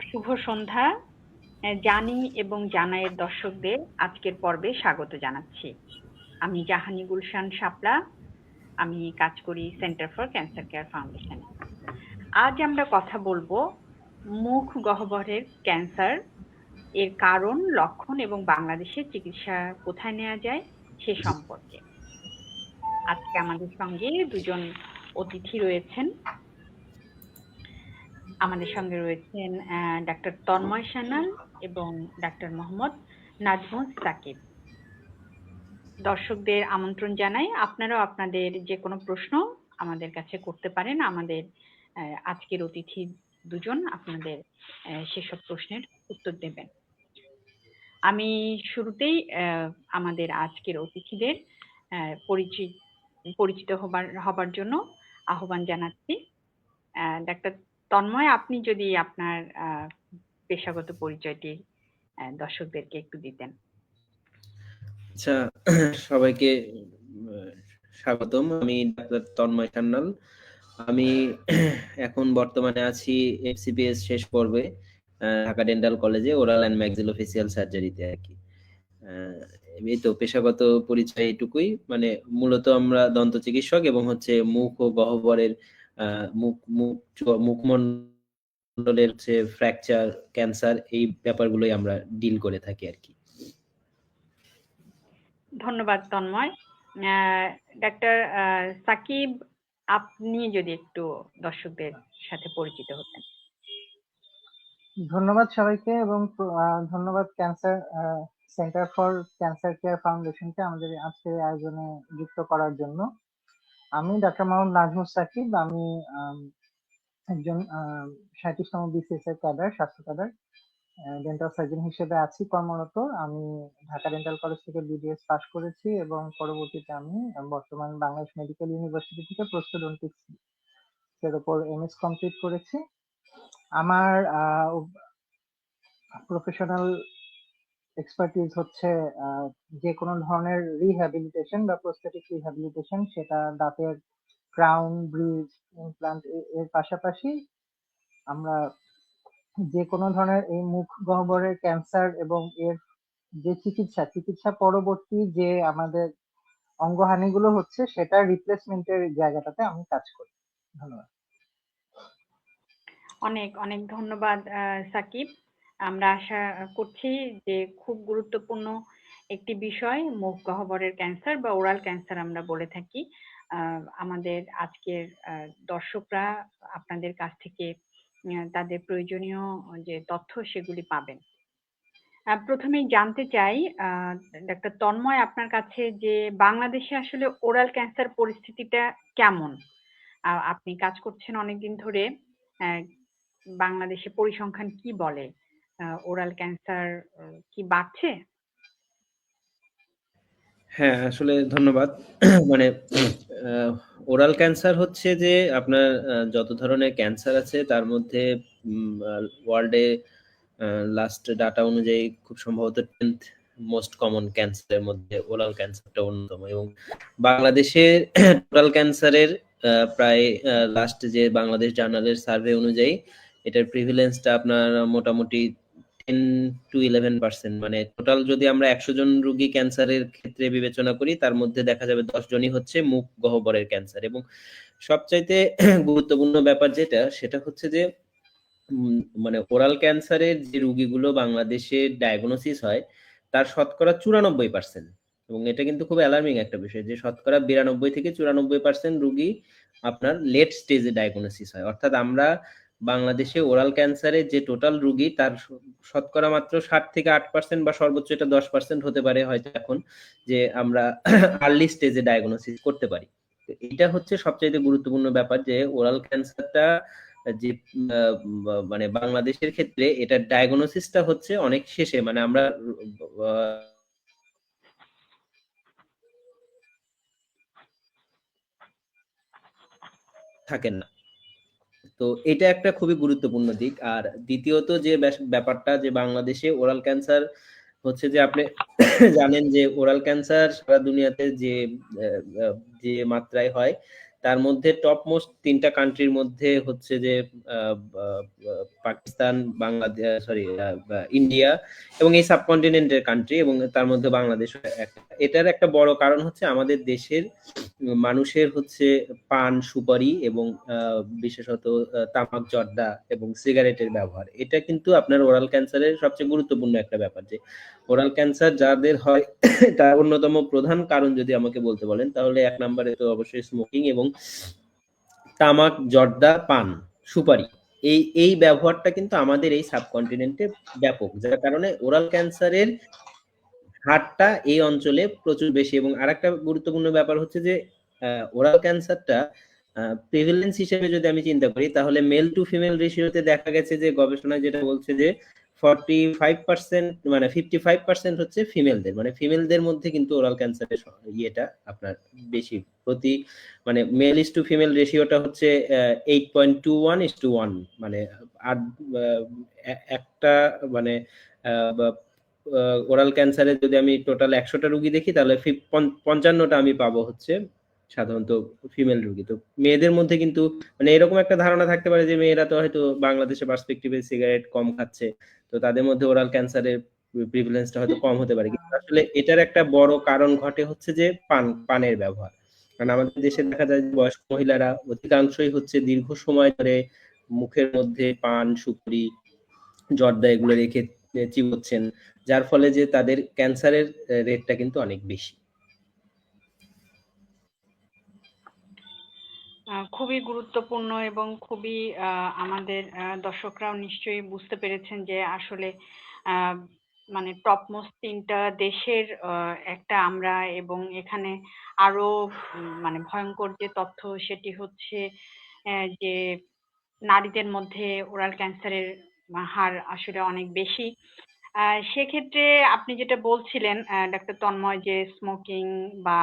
শুভ সন্ধ্যা। জানি এবং জানাইয়ের দর্শকদের আজকের পর্বে স্বাগত জানাচ্ছি। আমি জাহানি গুলশান শাপলা। আমি কাজ করি সেন্টার ফর ক্যান্সার কেয়ার ফাউন্ডেশনে। আজ আমরা কথা বলবো মুখ গহ্বরের ক্যান্সার, এর কারণ, লক্ষণ এবং বাংলাদেশে চিকিৎসা কোথায় নেওয়া যায় সে সম্পর্কে। আজকে আমাদের সঙ্গে দুজন অতিথি রয়েছেন। আমাদের সঙ্গে রয়েছেন ডাক্তার তন্ময় সান্যাল এবং ডাক্তার মোহাম্মদ নাজমুস সাকিব। দর্শকদের আমন্ত্রণ জানাই, আপনারাও আপনাদের যে কোনো প্রশ্ন আমাদের কাছে করতে পারেন। আমাদের আজকের অতিথি দুজন আপনাদের সেসব প্রশ্নের উত্তর দেবেন। আমি শুরুতেই আমাদের আজকের অতিথিদের পরিচিত হবার জন্য আহ্বান জানাচ্ছি। ডাক্তার তন্ময়, আপনি যদি আপনার পেশাগত পরিচয়টি দর্শকদেরকে একটু দিতেন। আচ্ছা, সবাইকে স্বাগতম। আমি ডাক্তার তন্ময় সান্যাল। আমি এখন বর্তমানে আছি এফসিপিএস শেষ পর্বে, ঢাকা ডেন্টাল কলেজে ওরাল অ্যান্ড ম্যাক্সিলোফেসিয়াল সার্জারিতে আর কি। এই তো পেশাগত পরিচয় এইটুকুই। মানে মূলত আমরা দন্ত চিকিৎসক এবং হচ্ছে মুখ ও গহ্বরের মুখমণ্ডলের হচ্ছে ফ্র্যাকচার, ক্যান্সার, এই ব্যাপারগুলোই আমরা ডিল করে থাকি আর কি। ধন্যবাদ তন্ময়। ডাক্তার সাকিব, আপনি যদি একটু দর্শকদের সাথে পরিচিত হতেন। ধন্যবাদ সবাইকে এবং ধন্যবাদ cancer centre for cancer care ফাউন্ডেশনকে আমাদের আজকের আয়োজনে যুক্ত করার জন্য। আমি ডাক্তার মোহাম্মদ নাজমুস সাকিব। আমি একজন 37তম বিসিএস এর ক্যাডার, স্বাস্থ্য ক্যাডার, ডেন্টাল সার্জন হিসেবে আছি কর্মরত। আমি ঢাকা ডেন্টাল কলেজ থেকে বিডিএস পাস করেছি এবং পরবর্তীতে আমি বর্তমান বাংলাদেশ মেডিকেল ইউনিভার্সিটি থেকে প্রস্থোডন্টিক্স এর উপর এমএস কমপ্লিট করেছি। আমার প্রফেশনাল এক্সপার্টিজ হচ্ছে যে কোনো ধরনের রিহ্যাবিলিটেশন বা প্রস্থেটিক রিহ্যাবিলিটেশন, সেটা দাঁতের ক্রাউন, ব্রিজ, ইমপ্লান্ট এর পাশাপাশি আমরা যে কোনো ধরনের এই মুখ গহ্বরের ক্যান্সার এবং এর যে চিকিৎসা পরবর্তী যে আমাদের অঙ্গহানিগুলো হচ্ছে সেটার রিপ্লেসমেন্টের জায়গাটাতে আমি কাজ করি। ধন্যবাদ। অনেক অনেক ধন্যবাদ সাকিব। আমরা আশা করছি যে খুব গুরুত্বপূর্ণ একটি বিষয় মুখ গহ্বরের ক্যান্সার বা ওরাল ক্যান্সার আমরা বলে থাকি। আমাদের আজকের দর্শকরা আপনাদের কাছ থেকে তাদের প্রয়োজনীয় যে তথ্য সেগুলি পাবেন। প্রথমেই জানতে চাই ডাক্তার তন্ময়, আপনার কাছে যে বাংলাদেশে আসলে ওরাল ক্যান্সার পরিস্থিতিটা কেমন? আপনি কাজ করছেন অনেকদিন ধরে, বাংলাদেশে পরিসংখ্যান কি বলে? ওরাল ক্যান্সার কি বাড়ছে? হ্যাঁ, আসলে ধন্যবাদ। মানে ওরাল ক্যান্সার হচ্ছে যে আপনার যত ধরনের ক্যান্সার আছে তার মধ্যে ওয়ার্ল্ডে লাস্ট ডাটা অনুযায়ী খুব সম্ভবত 10th মোস্ট কমন ক্যান্সারের মধ্যে ওরাল ক্যান্সারটা অন্যতম। এবং বাংলাদেশে টোটাল ক্যান্সারের প্রায় লাস্ট যে বাংলাদেশ জার্নালের সার্ভে অনুযায়ী এটার প্রিভিলেন্সটা আপনার মোটামুটি 10 to 11%। মানে টোটাল যদি আমরা 100 জন রোগী ক্যান্সারের ক্ষেত্রে বিবেচনা করি তার মধ্যে দেখা যাবে 10 জনই হচ্ছে মুখ গহ্বরের ক্যান্সার। এবং সবচাইতে গুরুত্বপূর্ণ ব্যাপার যেটা, সেটা হচ্ছে যে মানে ওরাল ক্যান্সারের যে রোগীগুলো বাংলাদেশে ডায়াগনোসিস হয় তার শতকরা 94%। এবং এটা কিন্তু খুব অ্যালার্মিং একটা বিষয় যে শতকরা 92 থেকে 94% রোগী আপনার লেট স্টেজে ডায়াগনোসিস হয়। অর্থাৎ আমরা বাংলাদেশে ওরাল ক্যান্সারের যে টোটাল রোগী তার শতকরা মাত্র 7 থেকে 8% বা সর্বোচ্চ এটা 10% হতে পারে হয়তো এখন, যে আমরা আর্লি স্টেজে ডায়াগনোসিস করতে পারি। এটা হচ্ছে সবচেয়ে গুরুত্বপূর্ণ ব্যাপার যে ওরাল ক্যান্সারটা যে মানে বাংলাদেশের ক্ষেত্রে এটা ডায়াগনোসিসটা হচ্ছে অনেক শেষে, মানে আমরা থাকেন না। তো এটা একটা খুবই গুরুত্বপূর্ণ দিক। আর দ্বিতীয়ত যে ব্যাপারটা যে বাংলাদেশে ওরাল ক্যান্সার হচ্ছে যে আপনি জানেন যে ওরাল ক্যান্সার সারা দুনিয়াতে যে মাত্রায় হয় তার মধ্যে টপ মোস্ট 3টা কান্ট্রির মধ্যে হচ্ছে যে পাকিস্তান, বাংলাদেশ, সরি, ইন্ডিয়া এবং এই সাবকন্টিনেন্টের কান্ট্রি, এবং তার মধ্যে বাংলাদেশ একটা। এটার একটা বড় কারণ হচ্ছে আমাদের দেশের মানুষের হচ্ছে পান, সুপারি এবং বিশেষত তামাক, জর্দা এবং সিগারেটের ব্যবহার। এটা কিন্তু আপনার ওরাল ক্যান্সারের সবচেয়ে গুরুত্বপূর্ণ একটা ব্যাপার, যে ওরাল ক্যান্সার যাদের হয় তার অন্যতম প্রধান কারণ যদি আমাকে বলতে বলেন, তাহলে 1 নম্বরে তো অবশ্যই স্মোকিং এবং তামাক, জর্দা, পান, সুপারি, এই ব্যবহারটা কিন্তু আমাদের এই সাবকন্টিনেন্টে ব্যাপক, যার কারণে ওরাল ক্যান্সারের হারটা এই অঞ্চলে প্রচুর বেশি। এবং আরেকটা গুরুত্বপূর্ণ ব্যাপার হচ্ছে যে ওরাল ক্যান্সারটা প্রিভ্যালেন্স হিসেবে যদি আমি চিন্তা করি, তাহলে মেল টু ফিমেল রেশিওতে দেখা গেছে যে গবেষণায় যেটা বলছে যে 45%, মানে 55% হচ্ছে ফিমেলদের, মানে ফিমেলদের মধ্যে কিন্তু ওরাল ক্যান্সারের ইয়েটা আপনার বেশি। প্রতি মানে মেল ইস টু ফিমেল রেশিওটা হচ্ছে 8.21:1, মানে আর একটা মানে ওরাল ক্যান্সারে যদি আমি টোটাল 100টা রুগী দেখি, তাহলে 55টা আমি পাবো হচ্ছে সাধারণত ফিমেল রুগী। তো মেয়েদের মধ্যে কিন্তু মানে এরকম একটা ধারণা থাকতে পারে যে মেয়েরা তো হয়তো বাংলাদেশের পার্সপেক্টিভে সিগারেট কম খাচ্ছে, তো তাদের মধ্যে ওরাল ক্যান্সারের প্রিভিলেন্সটা হয়তো কম হতে পারে, কিন্তু আসলে এটার একটা বড় কারণ ঘটে হচ্ছে যে পানের ব্যবহার। কারণ আমাদের দেশে দেখা যায় যে বয়স্ক মহিলারা অধিকাংশই হচ্ছে দীর্ঘ সময় ধরে মুখের মধ্যে পান, সুপারি, জর্দা এগুলো রেখে চিবোচ্ছেন, যার ফলে যে তাদের ক্যান্সারের রেটটা কিন্তু অনেক বেশি। খুবই গুরুত্বপূর্ণ এবং খুবই আমাদের দর্শকরাও নিশ্চয়ই বুঝতে পেরেছেন যে আসলে মানে টপ মোস্ট 3টা দেশের একটা আমরা, এবং এখানে আরো মানে ভয়ঙ্কর যে তথ্য সেটি হচ্ছে যে নারীদের মধ্যে ওরাল ক্যান্সারের হার আসলে অনেক বেশি। সেক্ষেত্রে আপনি যেটা বলছিলেন ডাক্তার তন্ময়, যে স্মোকিং বা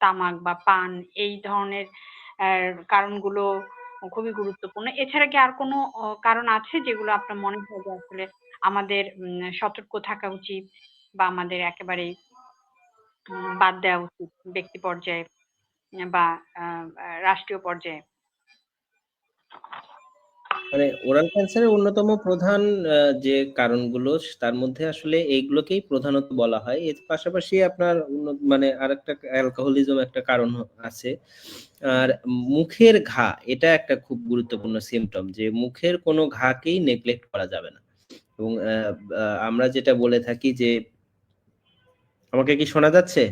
তামাক বা পান এই ধরনের কারণগুলো খুবই গুরুত্বপূর্ণ। এছাড়া কি আর কোনো কারণ আছে যেগুলো আপনার মনে হয় যে আসলে আমাদের সতর্ক থাকা উচিত বা আমাদের একেবারেই বাদ দেওয়া উচিত ব্যক্তি পর্যায়ে বা রাষ্ট্রীয় পর্যায়ে? মানে ওরাল ক্যান্সারের অন্যতম প্রধান যে কারণগুলো, তার মধ্যে আসলে এইগুলোকেই প্রধানত বলা হয়। এর পাশাপাশি আপনার মানে আরেকটা অ্যালকোহলিজম একটা কারণ আছে। আর মুখের ঘা, এটা একটা খুব গুরুত্বপূর্ণ সিমটম, যে মুখের কোনো ঘাকেই নেগলেক্ট করা যাবে না। এবং আমরা যেটা বলে থাকি যে, আমাকে কি শোনা যাচ্ছে?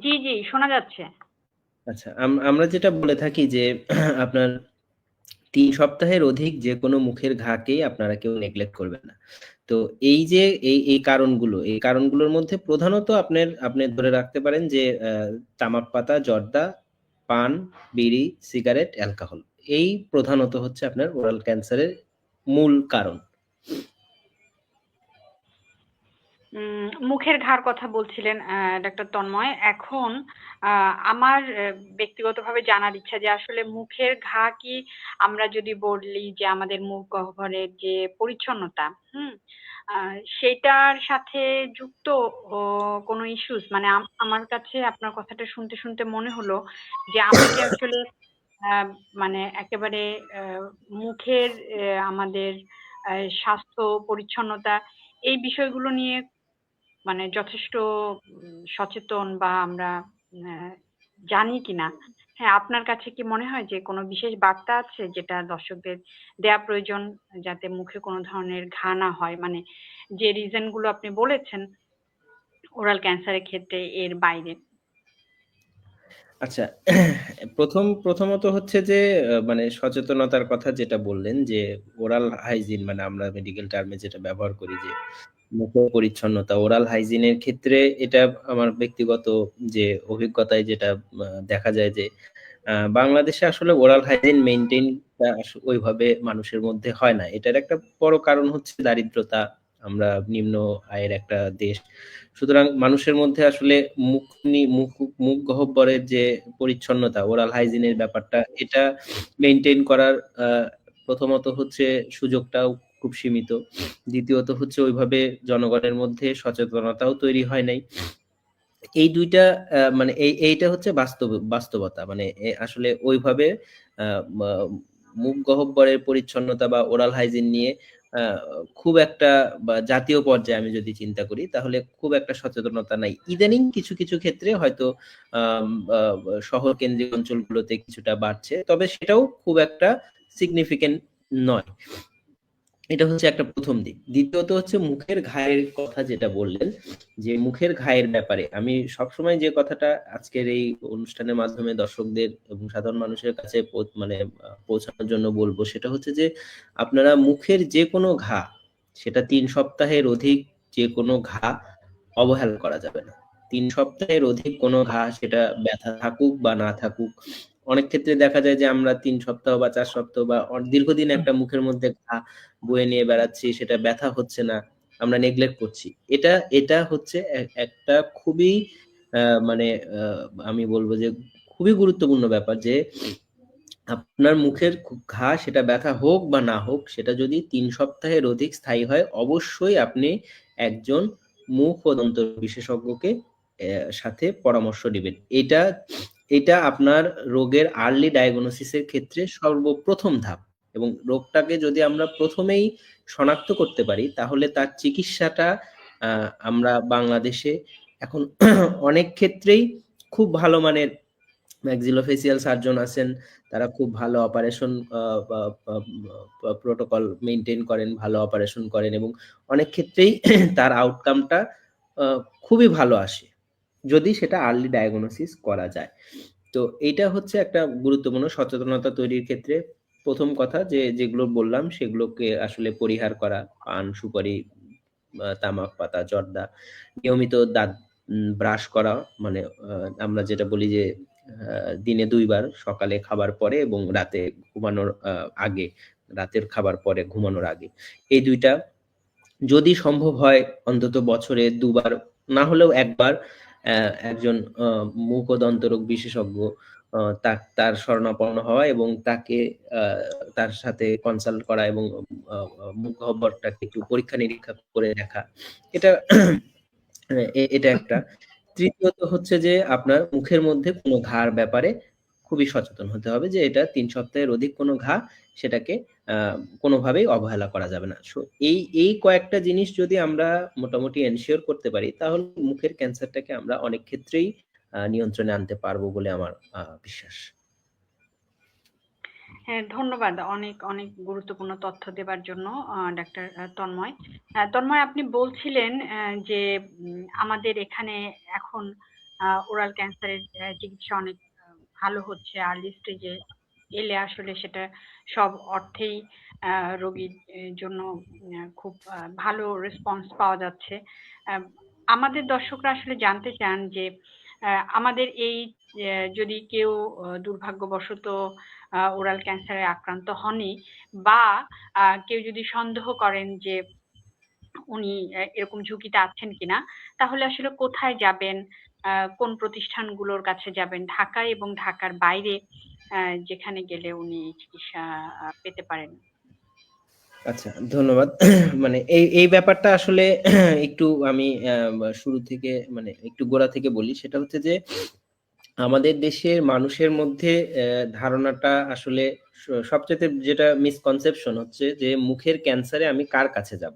জি জি, শোনা যাচ্ছে। আচ্ছা, আমরা যেটা বলে থাকি যে আপনার 3 সপ্তাহের অধিক যে কোনো মুখের ঘাকেই আপনারা কেউ নেগলেক্ট করবেন না। তো এই যে এই কারণগুলোর মধ্যে প্রধানত আপনি ধরে রাখতে পারেন যে তামাক পাতা, জর্দা, পান, বিড়ি, সিগারেট, অ্যালকোহল, এই প্রধানত হচ্ছে আপনার ওরাল ক্যান্সারের মূল কারণ। মুখের ঘার কথা বলছিলেন ডাক্তার তন্ময়। এখন আমার ব্যক্তিগতভাবে জানার ইচ্ছা যে আসলে মুখের ঘা কি, আমরা যদি বলি যে আমাদের মুখ গহ্বরের যে পরিচ্ছন্নতা, সেটার সাথে যুক্ত কোনো ইস্যুস? মানে আমার কাছে আপনার কথাটা শুনতে শুনতে মনে হলো যে আমরা কি আসলে আহ, মানে একেবারে মুখের আমাদের স্বাস্থ্য পরিচ্ছন্নতা এই বিষয়গুলো নিয়ে মানে যথেষ্ট সচেতন বা আমরা আহ, জানি কিনা? হ্যাঁ, আপনার কাছে কি মনে হয় যে কোনো বিশেষ বার্তা আছে যেটা দর্শকদের দেয়া প্রয়োজন, যাতে মুখে কোনো ধরনের ঘা না হয়? মানে যে রিজন গুলো আপনি বলেছেন ওরাল ক্যান্সারের ক্ষেত্রে, এর বাইরে? আচ্ছা, প্রথমত হচ্ছে যে মানে সচেতনতার কথা যেটা বললেন, যে ওরাল হাইজিন, মানে আমরা মেডিকেল টার্মে যেটা ব্যবহার করি যে মুখের পরিচ্ছন্নতা, ওরাল হাইজিনের ক্ষেত্রে এটা আমার ব্যক্তিগত যে অভিজ্ঞতায় যেটা দেখা যায় যে বাংলাদেশে আসলে ওরাল হাইজিন মেইনটেইন ওইভাবে মানুষের মধ্যে হয় না। এটার একটা বড় কারণ হচ্ছে দারিদ্রতা। আমরা নিম্ন আয়ের একটা দেশ, সুতরাং মানুষের মধ্যে আসলে মুখ মুখ মুখ গহ্বরের যে পরিচ্ছন্নতা, ওরাল হাইজিনের ব্যাপারটা, এটা মেইনটেইন করার প্রথমত হচ্ছে সুযোগটাও খুব সীমিত। দ্বিতীয়ত হচ্ছে ওইভাবে জনগণের মধ্যে সচেতনতাও তৈরি হয় নাই। এই দুইটা মানে এইটা হচ্ছে বাস্তবতা, মানে আসলে ওইভাবে মুখ গহ্বরের পরিচ্ছন্নতা বা ওরাল হাইজিন নিয়ে আহ, খুব একটা বা জাতীয় পর্যায়ে আমি যদি চিন্তা করি তাহলে খুব একটা সচেতনতা নাই। ইদানিং কিছু কিছু ক্ষেত্রে হয়তো আম, আহ, শহর কেন্দ্রিক অঞ্চলগুলোতে কিছুটা বাড়ছে, তবে সেটাও খুব একটা সিগনিফিকেন্ট নয়। এটা হচ্ছে একটা প্রথম দিক। দ্বিতীয়ত হচ্ছে মুখের ঘায়ের কথা যেটা বললেন, যে মুখের ঘায়ের ব্যাপারে আমি সবসময় যে কথাটা আজকের এই অনুষ্ঠানের মাধ্যমে দর্শকদের এবং সাধারণ মানুষের কাছে মানে পৌঁছানোর জন্য বলবো, সেটা হচ্ছে যে আপনারা মুখের যে কোনো ঘা, সেটা 3 সপ্তাহের অধিক যে কোনো ঘা অবহেলা করা যাবে না। 3 সপ্তাহের অধিক কোনো ঘা, সেটা ব্যথা থাকুক বা না থাকুক, অনেক ক্ষেত্রে দেখা যায় যে আমরা 3 সপ্তাহ বা 4 সপ্তাহ বা দীর্ঘদিন একটা মুখের মধ্যে ঘা বয়ে নিয়ে বেড়াচ্ছি, সেটা ব্যথা হচ্ছে না, আমরা নেগলেক্ট করছি। এটা এটা হচ্ছে একটা খুবই মানে আমি বলবো যে খুবই গুরুত্বপূর্ণ ব্যাপার, যে আপনার মুখের ঘা, সেটা ব্যথা হোক বা না হোক, সেটা যদি 3 সপ্তাহের অধিক স্থায়ী হয়, অবশ্যই আপনি একজন মুখ ও দন্ত বিশেষজ্ঞকে সাথে পরামর্শ দিবেন। এটা এটা আপনার রোগের আর্লি ডায়াগনোসিসের ক্ষেত্রে সর্বপ্রথম ধাপ, এবং রোগটাকে যদি আমরা প্রথমেই শনাক্ত করতে পারি তাহলে তার চিকিৎসাটা আমরা বাংলাদেশে এখন অনেক ক্ষেত্রেই খুব ভালো মানের ম্যাক্সিলোফেসিয়াল সার্জন আছেন, তারা খুব ভালো অপারেশন প্রোটোকল মেনটেন করেন, ভালো অপারেশন করেন, এবং অনেক ক্ষেত্রেই তার আউটকামটা খুবই ভালো আসে যদি সেটা আর্লি ডায়াগনোসিস করা যায়। তো এটা হচ্ছে একটা গুরুত্বপূর্ণ সচেতনতা তৈরির ক্ষেত্রে প্রথম কথা, যে যেগুলো বললাম সেগুলোকে আসলে পরিহার করা, পান সুপারি, তামাক পাতা, জর্দা, নিয়মিত দাঁত ব্রাশ করা, মানে আমরা যেটা বলি যে দিনে 2 বার, সকালে খাবার পরে এবং রাতে ঘুমানোর আগে, রাতের খাবার পরে ঘুমানোর আগে, এই দুইটা যদি সম্ভব হয় অন্তত বছরে 2 বার, না হলেও 1 বার একজন মুখ ও দন্তরোগ বিশেষজ্ঞ তার শরণাপন্ন হওয়া এবং তাকে তার সাথে কনসাল্ট করা এবং মুখ গহ্বরটাকে একটু পরীক্ষা নিরীক্ষা করে দেখা, এটা এটা একটা। তৃতীয়ত হচ্ছে যে আপনার মুখের মধ্যে কোনো ঘার ব্যাপারে খুবই সচেতন হতে হবে, যে এটা 3 সপ্তাহের অধিক কোনো ঘা, সেটাকে কোনোভাবেই অবহেলা করা যাবে না। সো এই কয়েকটা জিনিস যদি আমরা মোটামুটি এনশিওর করতে পারি, তাহলে মুখের ক্যান্সারটাকে আমরা অনেক ক্ষেত্রেই নিয়ন্ত্রণে আনতে পারবো বলে আমার বিশ্বাস। হ্যাঁ, ধন্যবাদ অনেক অনেক গুরুত্বপূর্ণ তথ্য দেবার জন্য ডাক্তার তন্ময়। তন্ময়, আপনি বলছিলেন যে আমাদের এখানে এখন ওরাল ক্যান্সারের চিকিৎসা অনেক ভালো হচ্ছে, আর্লি স্টেজে এলে আসলে সেটা সব অর্থেই রোগীর জন্য খুব ভালো রেসপন্স পাওয়া যাচ্ছে। আহ, আমাদের দর্শকরা আসলে জানতে চান যে আমাদের এই যদি কেউ দুর্ভাগ্যবশত ওরাল ক্যান্সারে আক্রান্ত হনই, বা কেউ যদি সন্দেহ করেন যে উনি এরকম ঝুঁকিতে আছেন কিনা, তাহলে আসলে কোথায় যাবেন, কোন প্রতিষ্ঠানগুলোর কাছে যাবেন, ঢাকায় এবং ঢাকার বাইরে যেখানে গেলে উনি চিকিৎসা পেতে পারেন? আচ্ছা, ধন্যবাদ। মানে এই ব্যাপারটা আসলে একটু আমি শুরু থেকে, মানে একটু গোড়া থেকে বলি, সেটা হচ্ছে যে আমাদের দেশের মানুষের মধ্যে ধারণাটা আসলে সবচেয়ে যেটা মিসকনসেপশন হচ্ছে যে মুখের ক্যান্সারে আমি কার কাছে যাব।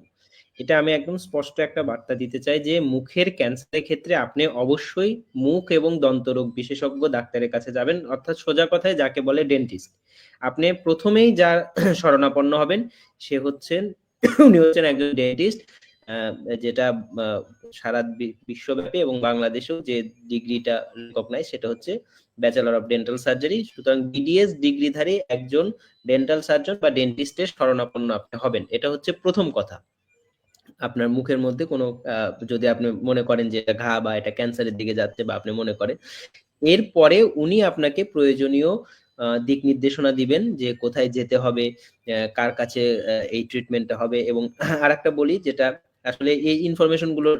এটা আমি একদম স্পষ্ট একটা বার্তা দিতে চাই যে মুখের ক্যান্সারের ক্ষেত্রে আপনি অবশ্যই মুখ এবং দন্তরোগ বিশেষজ্ঞ ডাক্তারের কাছে যাবেন, অর্থাৎ সোজা কথায় যাকে বলে ডেন্টিস্ট। আপনি প্রথমেই যার শরণাপন্ন হবেন সে হচ্ছেন উনি হচ্ছেন একজন ডেন্টিস্ট, যেটা সারা বিশ্বব্যাপী এবং বাংলাদেশেও যে ডিগ্রিটা রিকগনাইজ, সেটা হচ্ছে ব্যাচেলর অফ ডেন্টাল সার্জারি। সুতরাং বিডিএস ডিগ্রিধারী একজন ডেন্টাল সার্জন বা ডেন্টিস্টের শরণাপন্ন আপনি হবেন। এটা হচ্ছে প্রথম কথা। আপনার মুখের মধ্যে কোনো যদি আপনি মনে করেন যে এটা ঘা বা এটা ক্যান্সারের দিকে যাচ্ছে, বা আপনি মনে করেন, এরপরে উনি আপনাকে প্রয়োজনীয় দিক নির্দেশনা দিবেন যে কোথায় যেতে হবে, কার কাছে এই ট্রিটমেন্টটা হবে। এবং আরেকটা বলি, যেটা আসলে এই ইনফরমেশন গুলো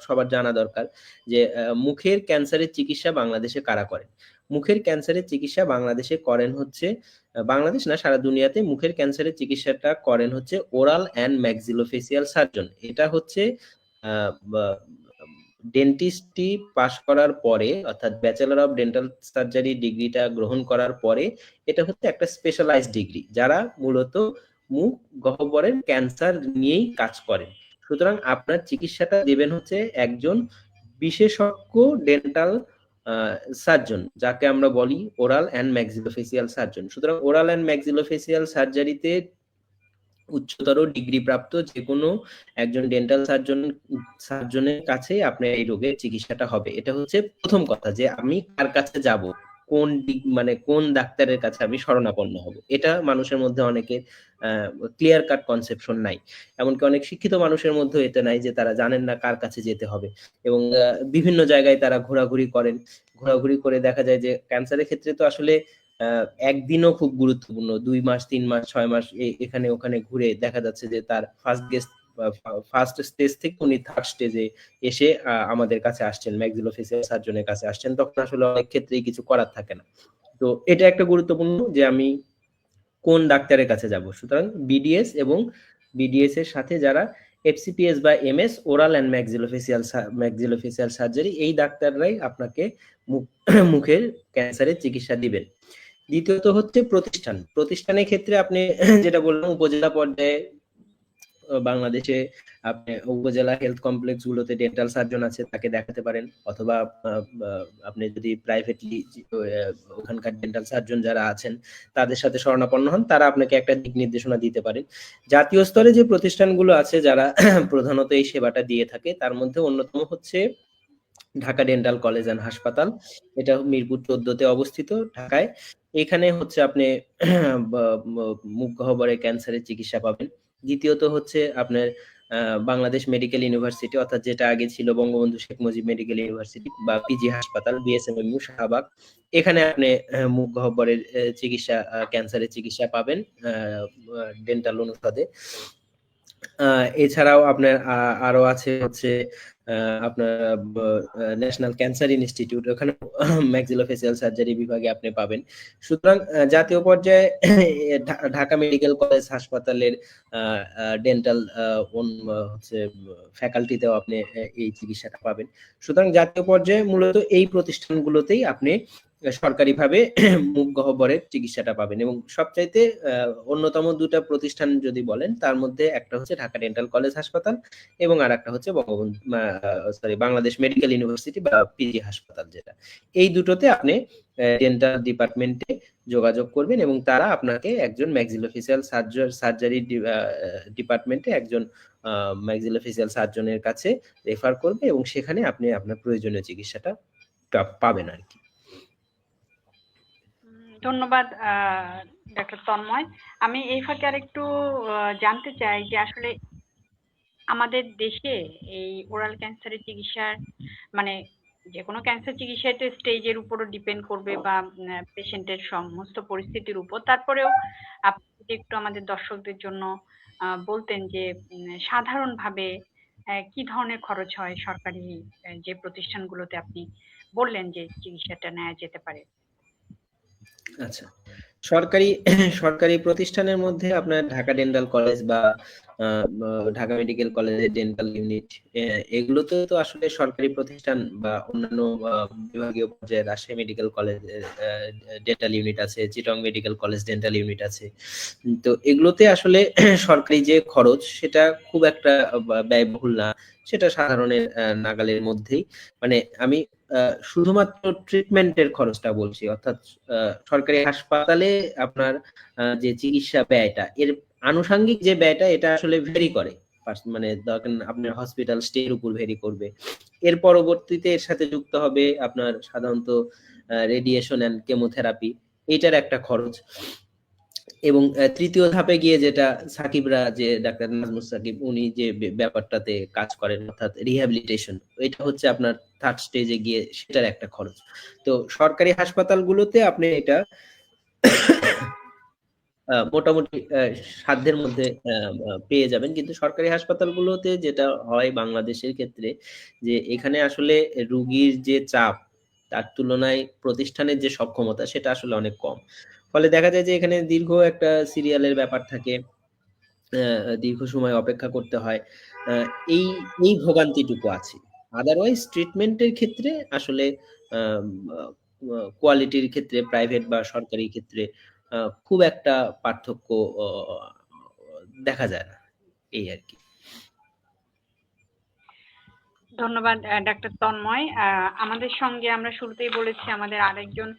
সবার জানা দরকার, যে মুখের ক্যান্সারের চিকিৎসা বাংলাদেশে কারা করেন। মুখের ক্যান্সারের চিকিৎসা বাংলাদেশে করেন হচ্ছে, বাংলাদেশ না সারা দুনিয়াতে মুখের ক্যান্সারের চিকিৎসাটা করেন হচ্ছে ওরাল অ্যান্ড ম্যাক্সিলোফেসিয়াল সার্জন। এটা হচ্ছে ডেন্টিস্ট্রি পাশ করার পরে, অর্থাৎ ব্যাচেলর অফ ডেন্টাল সার্জারি ডিগ্রিটা গ্রহণ করার পরে, এটা হচ্ছে একটা স্পেশালাইজড ডিগ্রি, যারা মূলত মুখ গহ্বরের ক্যান্সার নিয়েই কাজ করেন। সুতরাং আপনার চিকিৎসাটা দেবেন হচ্ছে একজন বিশেষজ্ঞ ডেন্টাল সার্জন, যাকে আমরা বলি ওরাল অ্যান্ড ম্যাক্সিলোফেসিয়াল সার্জন। সুতরাং ওরাল অ্যান্ড ম্যাক্সিলোফেসিয়াল সার্জারিতে উচ্চতর ডিগ্রি প্রাপ্ত যে কোনো একজন ডেন্টাল সার্জনের কাছে আপনার এই রোগের চিকিৎসাটা হবে। এটা হচ্ছে প্রথম কথা, যে আমি কার কাছে যাব, কোন মানে কোন ডাক্তারের কাছে আমি শরণাপন্ন হব। এটা মানুষের মধ্যে অনেকের ক্লিয়ার কাট কনসেপশন নাই। এমনকি অনেক শিক্ষিত মানুষের মধ্যে এটা নাই, যে তারা জানেন না কার কাছে যেতে হবে, এবং বিভিন্ন জায়গায় তারা ঘোরাঘুরি করেন। ঘোরাঘুরি করে দেখা যায় যে ক্যান্সারের ক্ষেত্রে তো আসলে একদিনও খুব গুরুত্বপূর্ণ। 2 মাস, 3 মাস, 6 মাস এখানে ওখানে ঘুরে দেখা যাচ্ছে যে তার ফার্স্ট স্টেজ থেকে উনি থার্ড স্টেজে এসে আমাদের কাছে আসছেন, ম্যাক্সিলোফেসিয়াল সার্জনের কাছে আসছেন। তখন আসলে অনেক ক্ষেত্রেই কিছু করার থাকে না। তো এটা একটা গুরুত্বপূর্ণ, যে আমি কোন ডাক্তারের কাছে যাব। সুতরাং বিডিএস এবং বিডিএস এর সাথে যারা এফসিপিএস বা MS oral and maxillofacial surgery, এই ডাক্তাররাই আপনাকে মুখের ক্যান্সারের চিকিৎসা দিবেন। দ্বিতীয়ত হচ্ছে প্রতিষ্ঠানের ক্ষেত্রে আপনি যেটা বললাম, উপজেলা পর্যায়ে বাংলাদেশে আপনি উপজেলা হেলথ কমপ্লেক্স গুলোতে ডেন্টাল সার্জন আছে, তাকে দেখাতে পারেন। অথবা আপনি যদি প্রাইভেটলি ওখানকার ডেন্টাল সার্জন যারা আছেন তাদের সাথে শরণাপন্ন হন, তারা আপনাকে একটা দিক নির্দেশনা দিতে পারেন। জাতীয় স্তরে যে প্রতিষ্ঠানগুলো আছে যারা প্রধানত এই সেবাটা দিয়ে থাকে, তার মধ্যে অন্যতম হচ্ছে ঢাকা ডেন্টাল কলেজ অ্যান্ড হাসপাতাল। এটা মিরপুর 14-তে অবস্থিত ঢাকায়। এখানে হচ্ছে আপনি মুখ গহ্বরের ক্যান্সারের চিকিৎসা পাবেন। দ্বিতীয়ত হচ্ছে আপনার বাংলাদেশ মেডিকেল ইউনিভার্সিটি, অর্থাৎ যেটা আগে ছিল বঙ্গবন্ধু শেখ মুজিব মেডিকেল ইউনিভার্সিটি বা পিজি হাসপাতাল, বিএসএমএমইউ শাহবাগ। এখানে আপনি মুখ গহ্বরের চিকিৎসা, ক্যান্সারের চিকিৎসা পাবেন ডেন্টাল অনুষদে। এছাড়াও আপনার আরো আছে হচ্ছে আপনার ন্যাশনাল ক্যান্সার ইনস্টিটিউট, ওখানে ম্যাক্সিলোফেসিয়াল সার্জারি বিভাগে আপনি পাবেন। সুতরাং জাতীয় পর্যায়ে ঢাকা মেডিকেল কলেজ হাসপাতালের ডেন্টাল হচ্ছে ফ্যাকাল্টিতেও আপনি এই চিকিৎসাটা পাবেন। সুতরাং জাতীয় পর্যায়ে মূলত এই প্রতিষ্ঠানগুলোতেই আপনি সরকারিভাবে মুখ গহ্বরের চিকিৎসাটা পাবেন। এবং সবচাইতে অন্যতম দুটা প্রতিষ্ঠান যদি বলেন, তার মধ্যে একটা হচ্ছে ঢাকা ডেন্টাল কলেজ হাসপাতাল এবং আর একটা হচ্ছে বাংলাদেশ মেডিকেল ইউনিভার্সিটি বা পিজি হাসপাতাল। যেটা এই দুটোতে আপনি ডেন্টাল ডিপার্টমেন্টে যোগাযোগ করবেন এবং তারা আপনাকে একজন ম্যাক্সিলোফেসিয়াল সার্জারি ডিপার্টমেন্টে একজন ম্যাক্সিলোফেসিয়াল সার্জনের কাছে রেফার করবে, এবং সেখানে আপনি আপনার প্রয়োজনীয় চিকিৎসাটা পাবেন আর কি। ধন্যবাদ ডক্টর তন্ময়। আমি এই ফাঁকে আর একটু জানতে চাই যে আসলে আমাদের দেশে এই ওরাল ক্যান্সারের চিকিৎসার মানে যে কোনো ক্যান্সার চিকিৎসা তো স্টেজের উপরও ডিপেন্ড করবে বা পেশেন্টের সমস্ত পরিস্থিতির উপর। তারপরেও আপনি যদি একটু আমাদের দর্শকদের জন্য বলতেন যে সাধারণভাবে কি ধরনের খরচ হয় সরকারি যে প্রতিষ্ঠানগুলোতে আপনি বললেন যে চিকিৎসাটা নেওয়া যেতে পারে। আচ্ছা, সরকারি প্রতিষ্ঠানের মধ্যে আপনার ঢাকা ডেন্টাল কলেজ বা ঢাকা মেডিকেল কলেজের ডেন্টাল ইউনিট, এগুলোতে তো আসলে সরকারি প্রতিষ্ঠান বা অন্যান্য বিভাগীয় পর্যায়ে Rajshahi medical college dental unit আছে, চিটং মেডিকেল কলেজ ডেন্টাল ইউনিট আছে। তো এগুলোতে আসলে সরকারি যে খরচ সেটা খুব একটা ব্যয়বহুল না, সেটা সাধারণের নাগালের মধ্যেই। মানে আমি শুধুমাত্র ট্রিটমেন্টের খরচটা বলছি, অর্থাৎ সরকারি হাসপাতালে আপনার যে চিকিৎসা ব্যয়টা, এর আনুষঙ্গিক যে ব্যয়টা এটা আসলে ভেরি করে, মানে আপনার হসপিটাল স্টের উপর ভেরি করবে। এর পরবর্তীতে এর সাথে যুক্ত হবে আপনার সাধারণত রেডিয়েশন এন্ড কেমোথেরাপি, এইটার একটা খরচ। এবং তৃতীয় ধাপে গিয়ে যেটা সাকিবরা, যে ডাক্তার নাজমুস সাকিব উনি যে ব্যাপারটাতে কাজ করেন, অর্থাৎ রিহ্যাবিলিটেশন, এটা হচ্ছে আপনার থার্ড স্টেজে গিয়ে সেটার একটা খরচ। তো সরকারি হাসপাতালগুলোতে আপনি এটা মোটামুটি সাধ্যের মধ্যে পেয়ে যাবেন। কিন্তু সরকারি হাসপাতালগুলোতে যেটা হয় বাংলাদেশের ক্ষেত্রে, যে এখানে আসলে রুগীর যে চাপ তার তুলনায় প্রতিষ্ঠানের যে সক্ষমতা সেটা আসলে অনেক কম। ফলে দেখা যায় যে এখানে দীর্ঘ একটা সিরিয়ালের ব্যাপার থাকে, দীর্ঘ সময় অপেক্ষা করতে হয়, এই ভোগান্তিটুকু আছে। আদারওয়াইজ ট্রিটমেন্টের ক্ষেত্রে আসলে কোয়ালিটির ক্ষেত্রে প্রাইভেট বা সরকারি ক্ষেত্রে খুব একটা পার্থক্য দেখা যায় না, এই আর কি। ধন্যবাদ ডাক্তার তন্ময়। আমাদের সঙ্গে আমরা শুরুতেই বলেছি আমাদের আরেকজন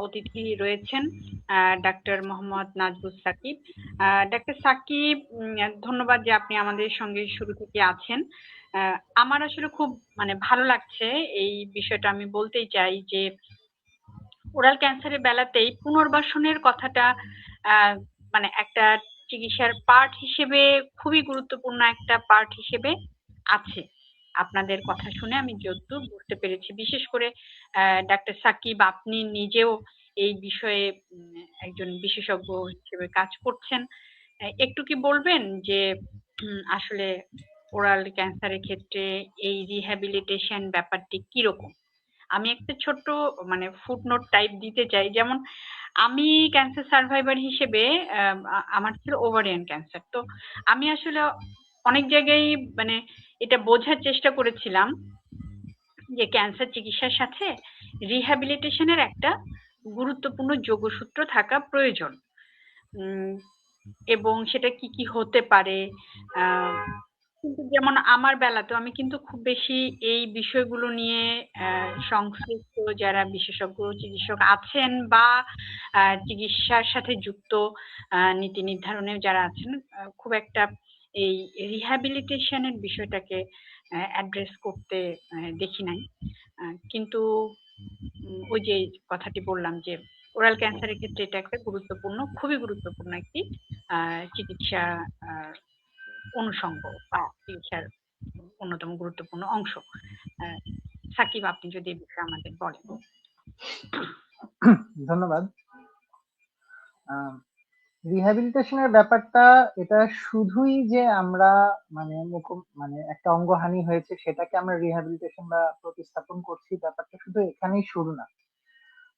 অতিথি রয়েছেন, ডাক্তার মোহাম্মদ নাজবুস সাকিব। ডাক্তার সাকিব, ধন্যবাদ যে আপনি আমাদের সঙ্গে শুরু থেকে আছেন। আমার আসলে খুব ভালো লাগছে এই বিষয়টা, আমি বলতেই চাই যে ওরাল ক্যান্সারের বেলাতেই পুনর্বাসনের কথাটা একটা চিকিৎসার পার্ট হিসেবে, খুবই গুরুত্বপূর্ণ একটা পার্ট হিসেবে আছে। আপনাদের কথা শুনে আমি যতদূর বুঝতে পেরেছি, বিশেষ করে ডাক্তার সাকিব আপনি নিজেও এই বিষয়ে একজন বিশেষজ্ঞ হিসেবে কাজ করছেন। একটু কি বলবেন যে আসলে ওরাল ক্যান্সারের ক্ষেত্রে এই রিহ্যাবিলিটেশন ব্যাপারটি কিরকম? আমি একটা ছোট্ট ফুটনোট টাইপ দিতে চাই। যেমন আমি ক্যান্সার সার্ভাইভার হিসেবে আমার ছিল ওভারিয়ান ক্যান্সার। তো আমি আসলে অনেক জায়গায় এটা বোঝার চেষ্টা করেছিলাম যে ক্যান্সার চিকিৎসার সাথে রিহ্যাবিলিটেশনের একটা গুরুত্বপূর্ণ যোগসূত্র থাকা প্রয়োজন, এবং সেটা কি কি হতে পারে। কিন্তু যেমন আমার বেলাতেও আমি কিন্তু খুব বেশি এই বিষয়গুলো নিয়ে সংশ্লিষ্ট যারা বিশেষজ্ঞ চিকিৎসক আছেন বা চিকিৎসার সাথে যুক্ত নীতি নির্ধারণে যারা আছেন, খুব একটা এই রিহ্যাবিলিটেশনের বিষয়টাকে অ্যাড্রেস করতে দেখি নাই। কিন্তু ওই যে কথাটি বললাম যে ওরাল ক্যান্সারের ক্ষেত্রে এটা একটা গুরুত্বপূর্ণ, খুবই গুরুত্বপূর্ণ একটি চিকিৎসা অনুষঙ্গ বা চিকিৎসার অন্যতম গুরুত্বপূর্ণ অংশ। সাকিব, আপনি যদি এই বিষয়ে আমাদের বলেন। ধন্যবাদ। রিহ্যাবিলিটেশনের ব্যাপারটা এটা শুধুই যে আমরা একটা অঙ্গহানি হয়েছে সেটাকে আমরা রিহ্যাবিলিটেশন বা প্রতিস্থাপন করছি, ব্যাপারটা শুধু এখানেই শুরু না।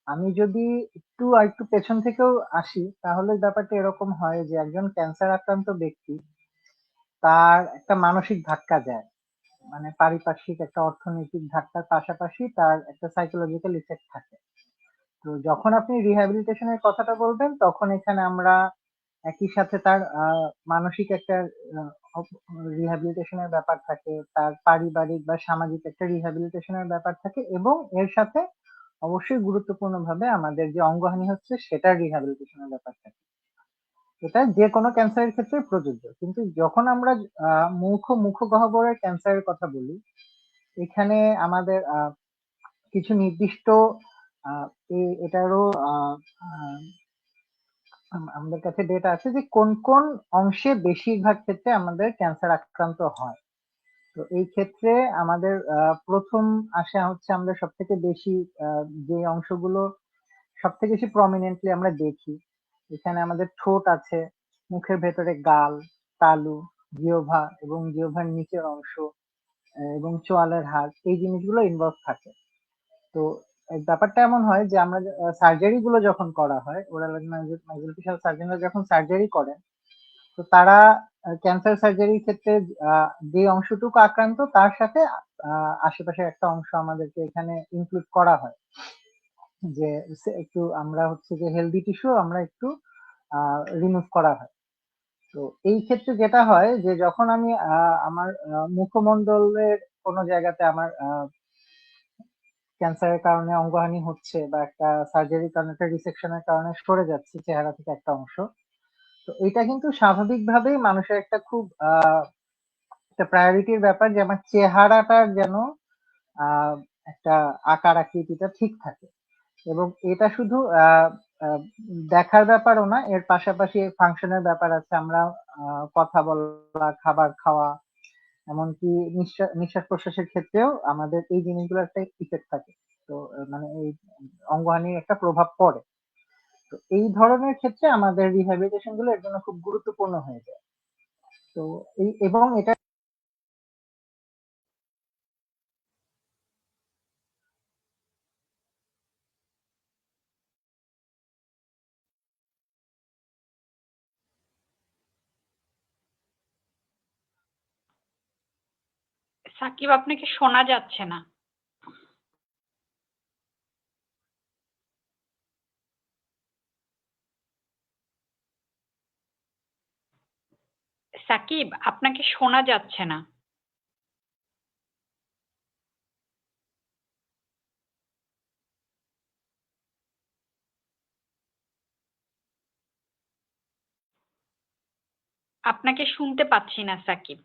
আমি যদি একটু পেছন থেকেও আসি তাহলে ব্যাপারটা এরকম হয় যে একজন ক্যান্সার আক্রান্ত ব্যক্তি, তার একটা মানসিক ধাক্কা যায়, পারিপার্শ্বিক একটা অর্থনৈতিক ধাক্কার পাশাপাশি তার একটা সাইকোলজিক্যাল ইফেক্ট থাকে। তো যখন আপনি রিহ্যাবিলিটেশনের কথাটা বলবেন তখন এখানে আমরা একই সাথে তার মানসিক একটা রিহ্যাবিলিটেশনের ব্যাপার থাকে, তার পারিবারিক বা সামাজিক একটা রিহ্যাবিলিটেশনের ব্যাপার থাকে, এবং এর সাথে অবশ্যই গুরুত্বপূর্ণভাবে আমাদের যে অঙ্গহানি হচ্ছে সেটার রিহ্যাবিলিটেশনের ব্যাপার থাকে। এটা যে কোনো ক্যান্সারের ক্ষেত্রে প্রযোজ্য। কিন্তু যখন আমরা মুখগহ্বরের ক্যান্সারের কথা বলি, এখানে আমাদের কিছু নির্দিষ্ট এটারও আমাদের কাছে ডেটা আছে যে কোন কোন অংশে বেশিরভাগ ক্ষেত্রে আমাদের ক্যান্সার আক্রান্ত হয়। তো এই ক্ষেত্রে আমাদের প্রথম আসা হচ্ছে আমাদের সব থেকে বেশি যে অংশগুলো সব থেকে বেশি প্রমিনেন্টলি আমরা দেখি, এখানে আমাদের ঠোঁট আছে, মুখের ভেতরে গাল, তালু, জিহ্বা এবং জিহ্বার নিচের অংশ এবং চোয়ালের হাড়, এই জিনিসগুলো ইনভলভ থাকে। তো ব্যাপারটা এমন হয় যে আমরা সার্জারি গুলো যখন করা হয়, ওরাল ম্যাক্সিলোফেশিয়াল সার্জনরা যখন সার্জারি করেন, তো তারা ক্যান্সার সার্জারির ক্ষেত্রে যে অংশটুকু আক্রান্ত তার সাথে আশেপাশের একটা অংশ আমাদেরকে এখানে ইনক্লুড করা হয়, যে একটু আমরা হচ্ছে যে হেলদি টিস্যু আমরা একটু রিমুভ করা হয়। তো এই ক্ষেত্রে যেটা হয় যে যখন আমি আমার মুখমণ্ডলের কোনো জায়গাতে আমার ক্যান্সারের কারণে অঙ্গহানি হচ্ছে বা একটা সার্জারির কারণে একটা রিসেকশনের কারণে সরে যাচ্ছে চেহারা থেকে একটা অংশ, তো এটা কিন্তু স্বাভাবিকভাবেই মানুষের একটা খুব একটা প্রায়োরিটির ব্যাপার যে আমার চেহারাটার যেন আহ একটা আকার আকৃতিটা ঠিক থাকে। এবং এটা শুধু দেখার ব্যাপারও না, এর পাশাপাশি ফাংশনের ব্যাপার আছে। আমরা কথা বলা, খাবার খাওয়া, এমনকি নিঃশ্বাস প্রশ্বাসের ক্ষেত্রেও আমাদের এই জিনিসগুলো একটা ইফেক্ট থাকে। তো এই অঙ্গহানির একটা প্রভাব পড়ে। তো এই ধরনের ক্ষেত্রে আমাদের রিহ্যাবিলিটেশন গুলো এর জন্য খুব গুরুত্বপূর্ণ হয়ে যায়। তো এবং এটা সাকিব, আপনাকে শোনা যাচ্ছে না। সাকিব, আপনাকে শোনা যাচ্ছে না। আপনাকে শুনতে পাচ্ছি না, সাকিব।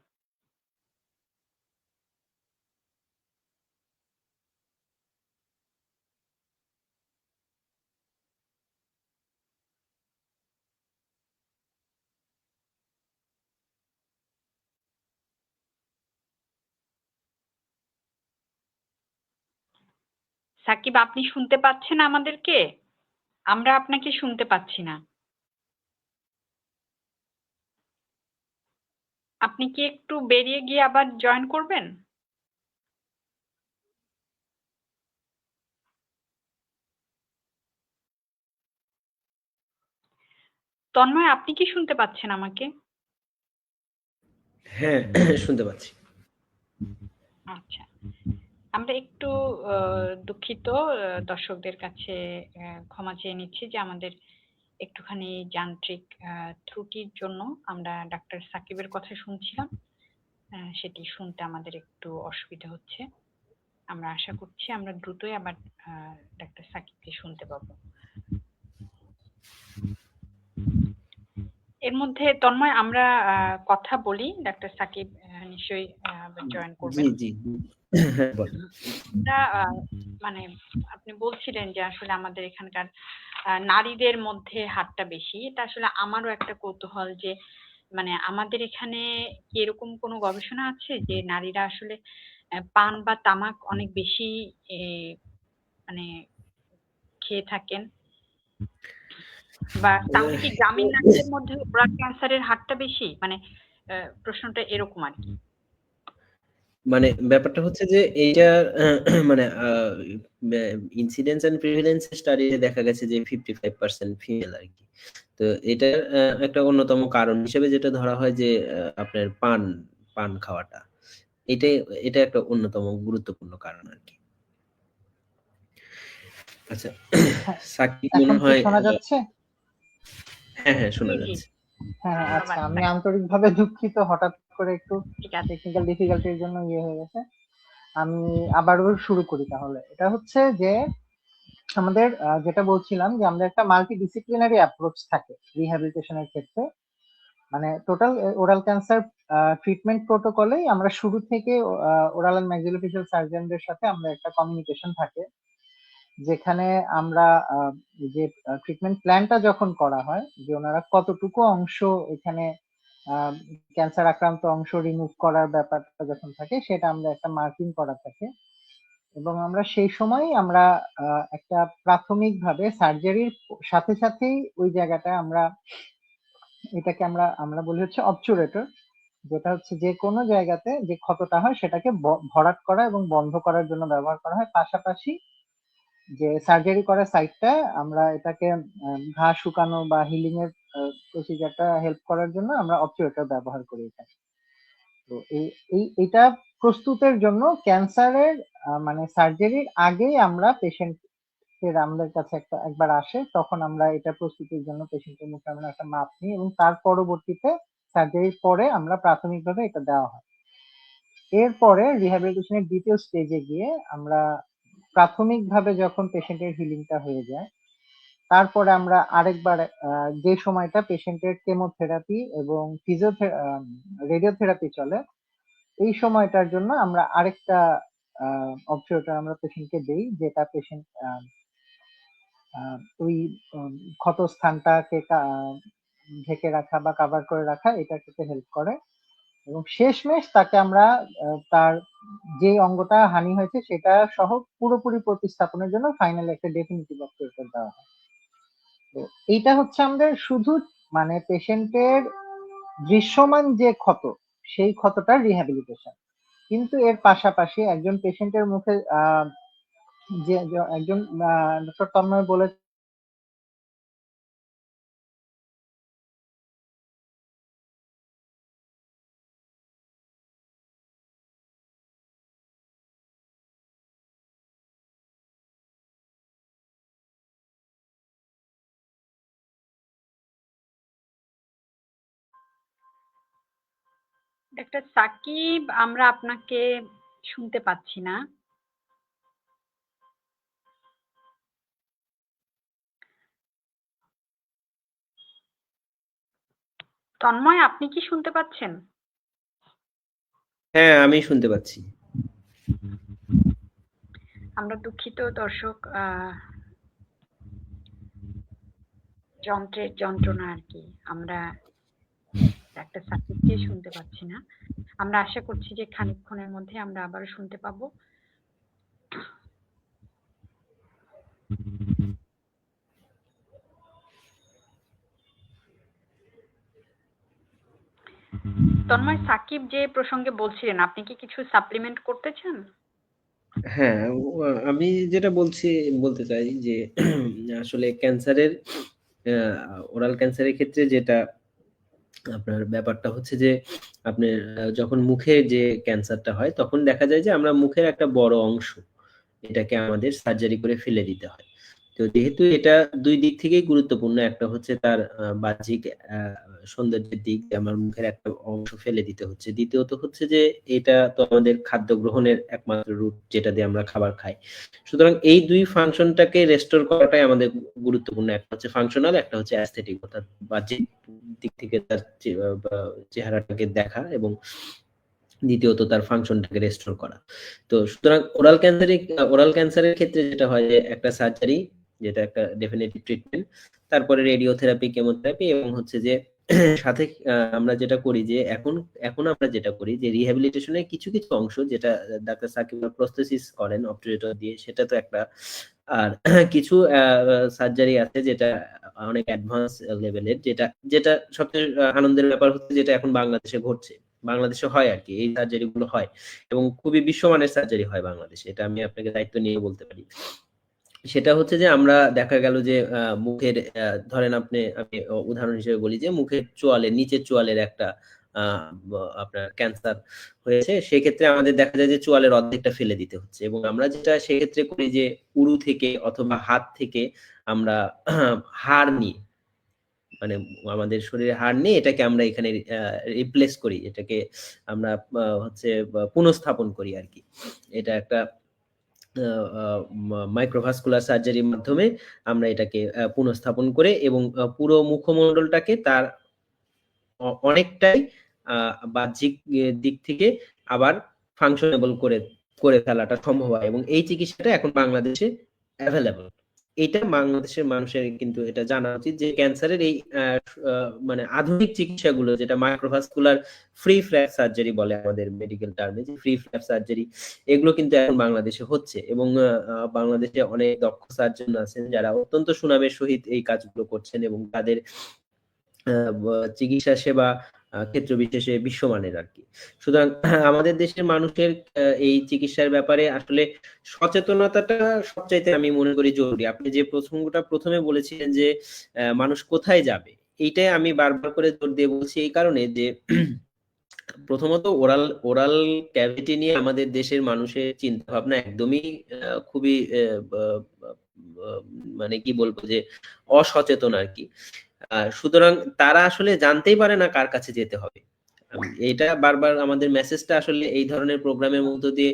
সাকিব, আপনি শুনতে পাচ্ছেন আমাদেরকে? আমরা আপনাকে শুনতে পাচ্ছি না। আপনি কি একটু বেরিয়ে গিয়ে আবার জয়েন করবেন? তন্ময়, আপনি কি শুনতে পাচ্ছেন আমাকে? হ্যাঁ, শুনতে পাচ্ছি। আচ্ছা, আমরা একটু দুঃখিত, দর্শকদের কাছে ক্ষমা চেয়ে নিচ্ছি যে আমাদের একটুখানি যান্ত্রিক ত্রুটির জন্য আমরা ডাক্তার সাকিবের কথা শুনছিলাম, সেটি শুনতে আমাদের একটু অসুবিধা হচ্ছে। আমরা আশা করছি আমরা দ্রুতই আবার ডাক্তার সাকিবকে শুনতে পাবো। এর মধ্যে তন্ময়, আমরা কথা বলি, ডাক্তার সাকিব নিশ্চয়ই জয়েন জি, করবেন। জি। হ্যাঁ, বলেন। আমরা মানে আপনি বলছিলেন যে আসলে আমাদের এখানকার নারীদের মধ্যে হারটা বেশি। এটা আসলে আমারও একটা কৌতূহল যে মানে আমাদের এখানে কি এরকম কোনো গবেষণা আছে যে নারীরা আসলে পান বা তামাক অনেক বেশি এ মানে খেয়ে থাকেন? বা তাহলে কি গ্রামীণ নারীদের মধ্যে ওরাল ক্যান্সারের হারটা বেশি? মানে প্রশ্নটা এরকম আরকি। মানে ব্যাপারটা হচ্ছে যে এইটার মানে ইনসিডেন্স এন্ড প্রিভ্যালেন্স স্টাডিতে দেখা গেছে যে 55% ফিমেল আরকি। তো এটার একটা অন্যতম কারণ হিসেবে যেটা ধরা হয় যে আপনার পান খাওয়াটা। এটাই এটা একটা অন্যতম গুরুত্বপূর্ণ কারণ আরকি। আচ্ছা, হ্যাঁ, সাকিব এখন মনে কি হয় শোনা যাচ্ছে? হ্যাঁ, হ্যাঁ জি, শোনা জি। যাচ্ছে। হ্যাঁ, আচ্ছা, ধন্যবাদ আমি সাকিব। আন্তরিকভাবে দুঃখিত, হঠাৎ করে একটু ঠিক আছে। টেকনিক্যাল ডিফিকাল্টির জন্য হয়ে গেছে। আমি আবারও শুরু করি তাহলে। এটা হচ্ছে যে আমাদের যেটা বলছিলাম যে আমরা একটা মাল্টি ডিসিপ্লিনারি অ্যাপ্রোচ থাকে রিহ্যাবিলিটেশনের ক্ষেত্রে। মানে টোটাল ওরাল ক্যান্সার ট্রিটমেন্ট প্রোটোকলেই আমরা শুরু থেকে ওরাল এন্ড ম্যাক্সিলোফেশিয়াল সার্জনদের সাথে আমরা একটা কমিউনিকেশন থাকে, যেখানে আমরা যে ট্রিটমেন্ট প্ল্যানটা যখন করা হয় যে ওনারা কতটুকু অংশ এখানে ক্যান্সার আক্রান্ত অংশ রিমুভ করার ব্যাপারটা যখন থাকে সেটা আমরা একটা মার্কিং করা থাকে, এবং আমরা সেই সময় আমরা একটা প্রাথমিকভাবে সার্জারির সাথে সাথেই ওই জায়গাটা আমরা এটাকে আমরা আমরা বলি হচ্ছে অবচুরেটর, যেটা হচ্ছে যে কোনো জায়গাতে যে ক্ষতটা হয় সেটাকে ভরাট করা এবং বন্ধ করার জন্য ব্যবহার করা হয়। পাশাপাশি যে সার্জারি করা সাইটটা আমরা এটাকে ঘা শুকানো বা হিলিং এর প্রসিজারটা হেল্প করার জন্য আমরা অবচুরেটর ব্যবহার করি এখানে। তো এইটা প্রস্তুতের জন্য ক্যান্সারের মানে সার্জারির আগেই আমরা পেশেন্টের আমাদের কাছে একবার আসে, তখন আমরা এটা প্রস্তুতির জন্য পেশেন্টের মুখে আমরা একটা মাপ নিই এবং তার পরবর্তীতে সার্জারির পরে আমরা প্রাথমিকভাবে এটা দেওয়া হয়। এরপরে রিহ্যাবিলিটেশনের দ্বিতীয় স্টেজে গিয়ে আমরা প্রাথমিকভাবে যখন পেশেন্টের হিলিংটা হয়ে যায়, তারপরে আমরা আরেকবার যে সময়টা পেশেন্টের কেমোথেরাপি এবং রেডিওথেরাপি চলে, এই সময়টার জন্য আমরা আরেকটা অবজারভেটর আমরা পেশেন্টকে দেই, যেটা পেশেন্ট ওই ক্ষত স্থানটাকে ঢেকে রাখা বা কাভার করে রাখা এটা করতে হেল্প করে, এবং শেষমেশ তাকে আমরা তার যে অঙ্গটা হানি হয়েছে সেটা সহ পুরোপুরি প্রতিস্থাপনের জন্য ফাইনালি একটা ডেফিনিটিভ অবজারভেটর দেওয়া হয়। তো এইটা হচ্ছে আমাদের শুধু মানে পেশেন্টের দৃশ্যমান যে ক্ষত সেই ক্ষতটার রিহ্যাবিলিটেশন, কিন্তু এর পাশাপাশি একজন পেশেন্টের মুখে যে একজন ডক্টর তন্ময় বলে ডাক্তার সাকিব, আমরা আপনাকে শুনতে পাচ্ছি না। তন্ময়, আপনি কি শুনতে পাচ্ছেন? হ্যাঁ, আমি শুনতে পাচ্ছি। আমরা দুঃখিত দর্শক, যন্ত্রের যন্ত্রণা আর কি। আমরা ডাক্তার সাকিবকে শুনতে পাচ্ছি না। আমরা আশা করছি যে খানিকক্ষণের মধ্যে আমরা আবারও শুনতে পাবো। তন্ময়, সাকিব যে প্রসঙ্গে বলছিলেন, আপনি কি কিছু সাপ্লিমেন্ট করতে চান? হ্যাঁ, আমি যেটা বলতে চাই যে আসলে ক্যান্সারের ওরাল ক্যান্সারের ক্ষেত্রে যেটা আপনার ব্যাপারটা হচ্ছে যে আপনার যখন মুখে যে ক্যান্সারটা হয় তখন দেখা যায় যে আমরা মুখের একটা বড় অংশ এটাকে আমাদের সার্জারি করে ফেলে দিতে হয়। তো যেহেতু এটা ২ দিক থেকেই গুরুত্বপূর্ণ। একটা হচ্ছে তার বাহ্যিক আ সৌন্দর্যের দিক যে আমার মুখের একটা অংশ ফেলে দিতে হচ্ছে। দ্বিতীয়ত হচ্ছে যে এটা তো আমাদের খাদ্য গ্রহণের একমাত্র রুট যেটা দিয়ে আমরা খাবার খাই। সুতরাং এই ২ ফাংশনটাকে রেস্টোর করাটাই আমাদের গুরুত্বপূর্ণ। একটা হচ্ছে ফাংশনাল, একটা হচ্ছে অ্যাস্থেটিক অর্থাৎ বাহ্যিক দিক থেকে তার চেহারাটাকে দেখা এবং দ্বিতীয়ত তার ফাংশনটাকে রেস্টোর করা। তো সুতরাং ওরাল ক্যান্সারের ক্ষেত্রে যেটা হয় যে একটা সার্জারি যেটা একটা ডেফিনিটিভ ট্রিটমেন্ট, তারপরে রেডিওথেরাপি, কেমোথেরাপি এবং হচ্ছে যে সাথে আমরা যেটা করি যে এখন আমরা যেটা করি যে রিহ্যাবিলিটেশনের কিছু অংশ যেটা ডাক্তার সাকিব প্রস্থেসিস করেন অবটুরেটর দিয়ে, সেটা তো একটা। আর কিছু সার্জারি আছে যেটা অনেক অ্যাডভান্স লেভেলের, যেটা যেটা সবচেয়ে আনন্দের ব্যাপার হচ্ছে যেটা এখন বাংলাদেশে ঘটছে। বাংলাদেশে হয় আরকি। এই সার্জারি গুলো হয় এবং খুবই বিশ্বমানের সার্জারি হয় বাংলাদেশে। এটা আমি আপনাকে দায়িত্ব নিয়ে বলতে পারি। সেটা হচ্ছে যে আমরা দেখা গেল যে মুখের ধরেন আমি উদাহরণ হিসেবে বলি যে মুখের চোয়ালের নিচের চোয়ালের একটা আ ব আপনার ক্যান্সার হয়েছে। সেক্ষেত্রে আমাদের দেখা যায় যে চোয়ালের অর্ধেকটা ফেলে দিতে হচ্ছে এবং আমরা যেটা সেক্ষেত্রে করি যে উরু থেকে অথবা হাত থেকে আমরা হাড় নিই। মানে আমাদের শরীরে হাড় নেই, এটাকে আমরা এখানে রিপ্লেস করি। এটাকে আমরা হচ্ছে পুনঃস্থাপন করি আরকি। এটা একটা আ আ মাইক্রোভাস্কুলার সার্জারির মাধ্যমে আমরা এটাকে পুনঃস্থাপন করে এবং পুরো মুখমণ্ডলটাকে তার অনেকটাই আ বাহ্যিক দিক থেকে আবার ফাংশনেবল করে ফেলাটা সম্ভব হয় এবং এই চিকিৎসাটা এখন বাংলাদেশে এভেইলেবল। এইটা বাংলাদেশের মানুষের কিন্তু এটা জানা উচিত যে ক্যান্সারের এই আ আ মানে আধুনিক চিকিৎসাগুলো যেটা মাইক্রোভাস্কুলার ফ্রি ফ্ল্যাপ সার্জারি বলে আমাদের মেডিকেল টার্মে, যে ফ্রি ফ্ল্যাপ সার্জারি, এগুলো কিন্তু এখন বাংলাদেশে হচ্ছে এবং বাংলাদেশে অনেক দক্ষ সার্জন আছেন যারা অত্যন্ত সুনামের সহিত এই কাজগুলো করছেন এবং তাদের আ ব চিকিৎসা সেবা ক্ষেত্র বিশেষে বিশ্বমানের আরকি। সুতরাং আমাদের দেশের মানুষের এই চিকিৎসার ব্যাপারে আসলে সচেতনতাটা সবচাইতে আমি মনে করি জরুরি। আপনি যে প্রসঙ্গটা ১ম এ বলেছিলেন যে মানুষ কোথায় যাবে? এইটাই আমি বারবার করে জোর দিয়ে বলছি এই কারণে যে প্রথমত ওরাল ক্যাভিটি নিয়ে আমাদের দেশের মানুষের চিন্তাভাবনা একদমই খুবই বা বা বা মানে কি বলবো যে অসচেতন আরকি। সুতরাং তারা আসলে জানতেই পারে না কার কাছে যেতে হবে। এটা বারবার আমাদের মেসেজটা আসলে এই ধরনের প্রোগ্রামের মধ্য দিয়ে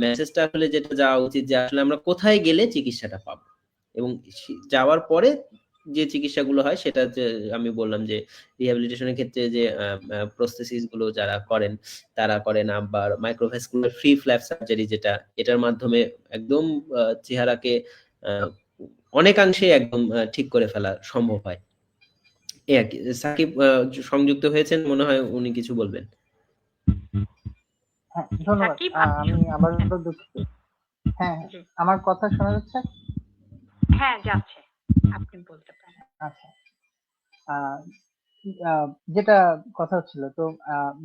মেসেজটা আসলে যেটা যাওয়া উচিত যে আসলে আমরা কোথায় গেলে চিকিৎসাটা পাবো? এবং যাওয়ার পরে যে চিকিৎসাগুলো হয় সেটা যে আমি বললাম যে রিহ্যাবিলিটেশন এর ক্ষেত্রে যে প্রস্থেসিস গুলো যারা করেন তারা করেন, আবার মাইক্রোভাস্কুলার ফ্রি ফ্ল্যাপ সার্জারি যেটা, এটার মাধ্যমে একদম চেহারাকে আ অনেকাংশে একদম ঠিক করে ফেলা সম্ভব হয়। এই আরকি। সাকিব সংযুক্ত হয়েছেন, মনে হয় উনি কিছু বলবেন। হ্যাঁ, ধন্যবাদ। সাকিব, আপনি আমি শুনতে পাচ্ছেন? আবারও দুঃখিত। হ্যাঁ, হ্যাঁ। জি। আমার কথা শোনা যাচ্ছে? হ্যাঁ, যাচ্ছে। আপনি বলতে পারেন। আচ্ছা। আ আ যেটা কথা হচ্ছিল তো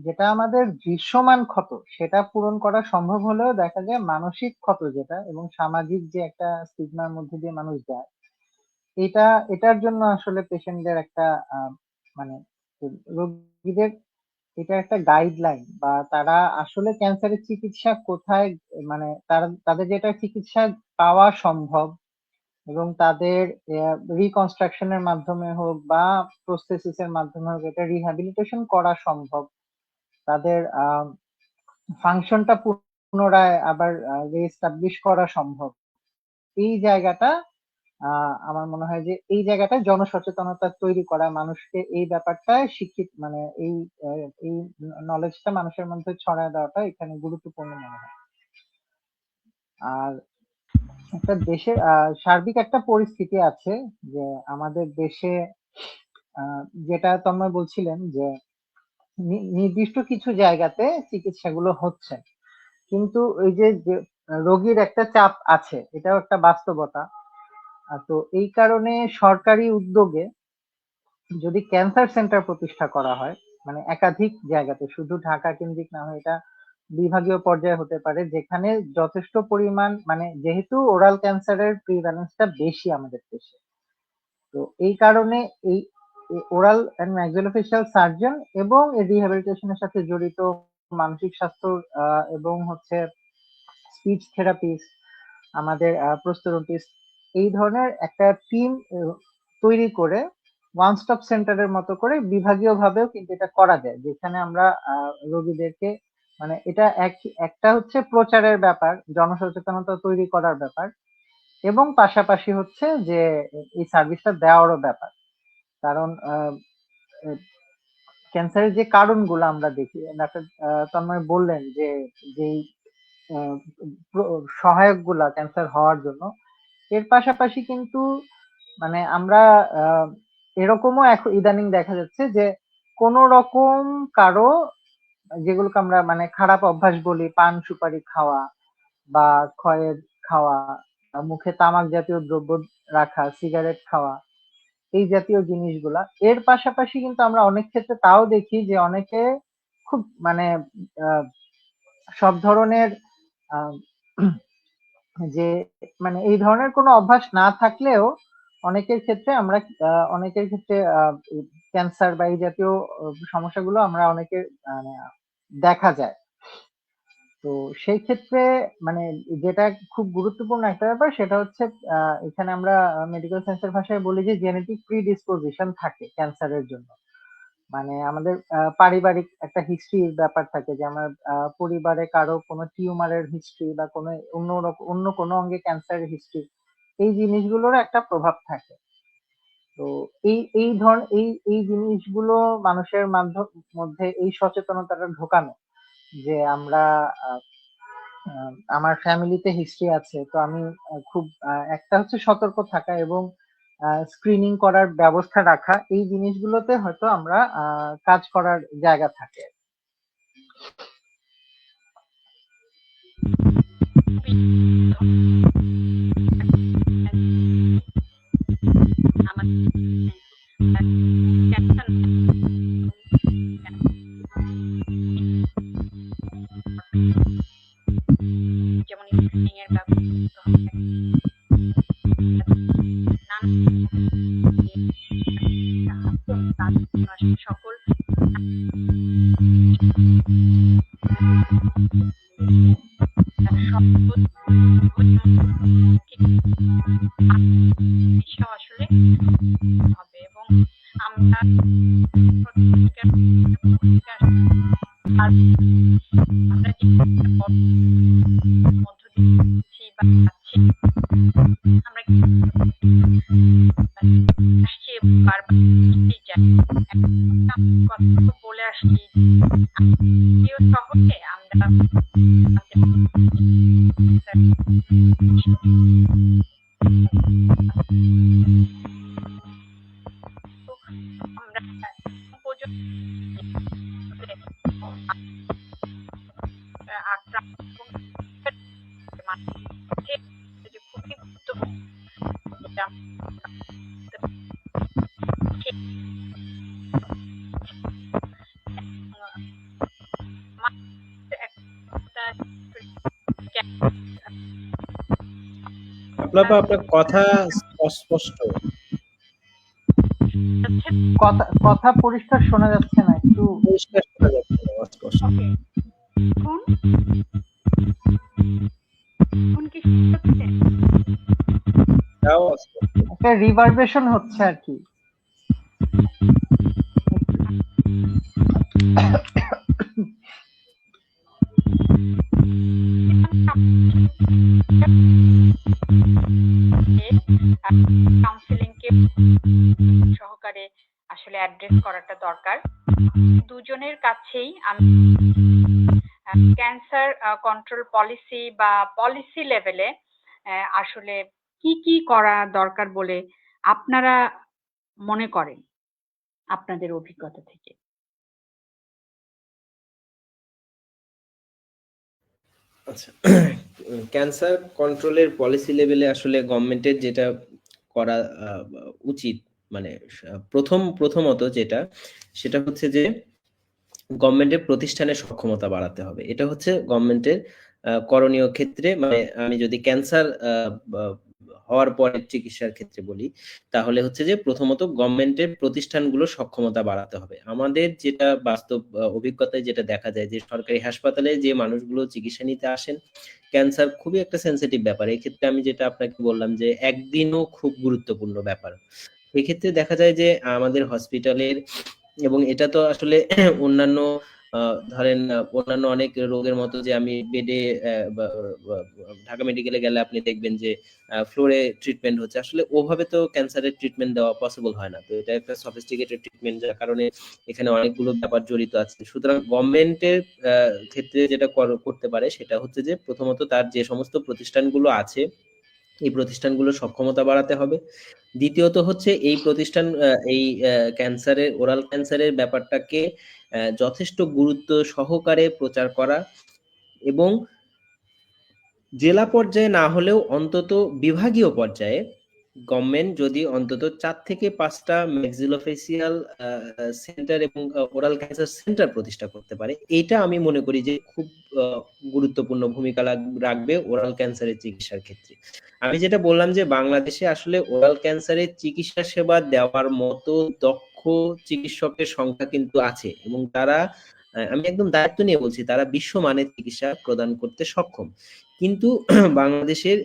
যেটা আমাদের দৃশ্যমান ক্ষত সেটা পূরণ করা সম্ভব হলেও দেখা যায় মানসিক ক্ষত যেটা এবং সামাজিক যে একটা স্টিগমার মধ্যে দিয়ে মানুষ যায়, এটা এটার জন্য আসলে পেশেন্টদের একটা আ মানে রোগীদের এটা একটা গাইডলাইন বা তারা আসলে ক্যান্সারের চিকিৎসা কোথায় মানে তাদের যেটা চিকিৎসা পাওয়া সম্ভব এবং তাদের রিকনস্ট্রাকশন এর মাধ্যমে হোক বা প্রস্থেসিস এর মাধ্যমে হোক এটা রিহ্যাবিলিটেশন করা সম্ভব। তাদের ফাংশনটা পুনরায় আবার রিএস্টাবলিশ করা সম্ভব। এই জায়গাটা আমার মনে হয় যে এই জায়গাটা জনসচেতনতা তৈরি করা, মানুষকে এই ব্যাপারটায় শিক্ষিত, মানে এই নলেজটা মানুষের মধ্যে ছড়ায় দেওয়াটা এখানে গুরুত্বপূর্ণ মনে হয়। আর একটা দেশের সার্বিক একটা পরিস্থিতি আছে যে আমাদের দেশে যেটা তন্ময় বলছিলেন যে নির্দিষ্ট কিছু জায়গাতে চিকিৎসাগুলো হচ্ছে, কিন্তু ওই যে রোগীর একটা চাপ আছে, এটাও একটা বাস্তবতা। তো এই কারণে সরকারি উদ্যোগে যদি ক্যান্সার সেন্টার প্রতিষ্ঠা করা হয়, মানে একাধিক জায়গাতে, শুধু ঢাকা কেন্দ্রিক না হয়, এটা বিভাগীয় পর্যায়ে হতে পারে, যেখানে যথেষ্ট পরিমাণ, মানে যেহেতু ওরাল ক্যান্সারের প্রিভ্যালেন্সটা বেশি আমাদের দেশে, তো এই কারণে এই ওরাল এন্ড ম্যাক্সিলোফেশিয়াল সার্জন এবং রিহ্যাবিলিটেশনের সাথে জড়িত মানসিক স্বাস্থ্য এবং হচ্ছে স্পিচ থেরাপিস্ট, আমাদের প্রস্তরন্টিস্ট, এই ধরনের একটা টিম তৈরি করে ওয়ান স্টপ সেন্টারের মতো করে বিভাগীয় ভাবেও কিন্তু এটা করা যায়, যেখানে আমরা রোগীদেরকে, মানে এটা একটা হচ্ছে প্রচারের ব্যাপার, জনসচেতনতা তৈরি করার ব্যাপার, এবং পাশাপাশি হচ্ছে যে এই সার্ভিসটা দেওয়ারও ব্যাপার। কারণ ক্যান্সারের যে কারণগুলো আমরা দেখি, ডাক্তার তন্ময় বললেন যে যেই সহায়ক গুলা ক্যান্সার হওয়ার জন্য, এর পাশাপাশি কিন্তু মানে আমরা এরকমও এখন ইদানিং দেখা যাচ্ছে যে কোন রকম কারো, যেগুলোকে আমরা মানে খারাপ অভ্যাস বলি, পান সুপারি খাওয়া বা খয়ের খাওয়া, মুখে তামাক জাতীয় দ্রব্য রাখা, সিগারেট খাওয়া, এই জাতীয় জিনিসগুলা, এর পাশাপাশি কিন্তু আমরা অনেক ক্ষেত্রে তাও দেখি যে অনেকে খুব মানে সব ধরনের যে মানে এই ধরনের কোনো অভ্যাস না থাকলেও অনেকের ক্ষেত্রে আমরা অনেকের ক্ষেত্রে ক্যান্সার বা এই জাতীয় সমস্যাগুলো আমরা অনেকের দেখা যায়। তো সেই ক্ষেত্রে মানে যেটা খুব গুরুত্বপূর্ণ একটা ব্যাপার, সেটা হচ্ছে এখানে আমরা মেডিকেল সায়েন্সের ভাষায় বলি যে জেনেটিক প্রিডিসপোজিশন থাকে ক্যান্সারের জন্য। মানে আমাদের পারিবারিক একটা হিস্ট্রির ব্যাপার থাকে, যে আমার পরিবারে কারো কোনো টিউমারের হিস্ট্রি বা কোনো অন্য কোনো অঙ্গে ক্যান্সারের হিস্ট্রি, এই জিনিসগুলোর একটা প্রভাব থাকে। তো এই জিনিসগুলো মানুষের মধ্যে এই সচেতনতাটা ঢোকানো, যে আমরা আমার ফ্যামিলিতে হিস্ট্রি আছে, তো আমি খুব একটা হচ্ছে সতর্ক থাকা এবং স্ক্রিনিং করার ব্যবস্থা রাখা, এই জিনিসগুলোতে হয়তো আমরা কাজ করার জায়গা থাকে। যেমন স্ক্রিনিং এর ব্যবস্থা সকল আসলে হবে, এবং আমরা বলে আসছি শহরে আমরা আপনার কথা অস্পষ্ট, কথা পরিষ্কার শোনা যাচ্ছে না, একটু পরিষ্কার শোনা যাচ্ছে না, অস্পষ্ট। একটা রিভার্বেশন হচ্ছে আর কি। ব্যাপারে আসলে অ্যাড্রেস করাটা দরকার। দুজনের কাছেই আমি ক্যান্সার কন্ট্রোল পলিসি বা পলিসি লেভেলে আসলে কি কি করা দরকার বলে আপনারা মনে করেন আপনাদের অভিজ্ঞতা থেকে? আচ্ছা, ক্যান্সার কন্ট্রোলের পলিসি লেভেলে আসলে গভর্নমেন্টের যেটা করা উচিত, মানে প্রথমত যেটা, সেটা হচ্ছে যে গভর্নমেন্টের প্রতিষ্ঠানের সক্ষমতা বাড়াতে হবে। এটা হচ্ছে গভর্নমেন্টের করণীয় ক্ষেত্রে, মানে আমি যদি ক্যান্সার হওয়ার পরে চিকিৎসার ক্ষেত্রে বলি, তাহলে হচ্ছে যে প্রথমত গভর্নমেন্টের প্রতিষ্ঠানগুলোর সক্ষমতা বাড়াতে হবে। আমাদের যেটা বাস্তব অভিজ্ঞতায় যেটা দেখা যায় যে সরকারি হাসপাতালে যে মানুষগুলো চিকিৎসা নিতে আসেন, ক্যান্সার খুবই একটা সেন্সিটিভ ব্যাপার। এক্ষেত্রে আমি যেটা আপনাকে বললাম যে একদিনও খুব গুরুত্বপূর্ণ ব্যাপার। এক্ষেত্রে দেখা যায় যে আমাদের হসপিটালের, এবং এটা তো আসলে অন্যান্য ধরেন অন্যান্য অনেক রোগের মতো যে আমি বেডে ঢাকা মেডিকেলে গেলে আপনি দেখবেন যে ফ্লোরে ট্রিটমেন্ট হচ্ছে, আসলে ওভাবে তো ক্যান্সারের ট্রিটমেন্ট দেওয়া পসিবল হয় না। তো এটা একটা সফিস্টিকেটেড ট্রিটমেন্ট, যার কারণে এখানে অনেকগুলো ব্যাপার জড়িত আছে। সুতরাং গভর্নমেন্টের ক্ষেত্রে যেটা করতে পারে সেটা হচ্ছে যে প্রথমত তার যে সমস্ত প্রতিষ্ঠানগুলো আছে এই প্রতিষ্ঠানগুলোর সক্ষমতা বাড়াতে হবে। দ্বিতীয়ত হচ্ছে এই প্রতিষ্ঠান এই ক্যান্সারের, ওরাল ক্যান্সারের ব্যাপারটাকে যথেষ্ট গুরুত্ব সহকারে প্রচার করা, এবং জেলা পর্যায়ে না হলেও অন্তত বিভাগীয় পর্যায়ে গভর্নমেন্ট যদি অন্তত 4 থেকে 5টা ম্যাক্সিলোফেসিয়াল সেন্টার এবং ওরাল ক্যান্সার সেন্টার প্রতিষ্ঠা করতে পারে, এটা আমি মনে করি যে খুব গুরুত্বপূর্ণ ভূমিকা রাখবে ওরাল ক্যান্সারের চিকিৎসার ক্ষেত্রে। আমি যেটা বললাম যে বাংলাদেশে আসলে ওরাল ক্যান্সারের চিকিৎসা সেবা দেওয়ার মতো দক্ষ চিকিৎসকের সংখ্যা কিন্তু আছে, এবং তারা, আমি একদম দায়িত্ব নিয়ে বলছি, তারা বিশ্বমানের চিকিৎসা প্রদান করতে সক্ষম। কিন্তু বাংলাদেশের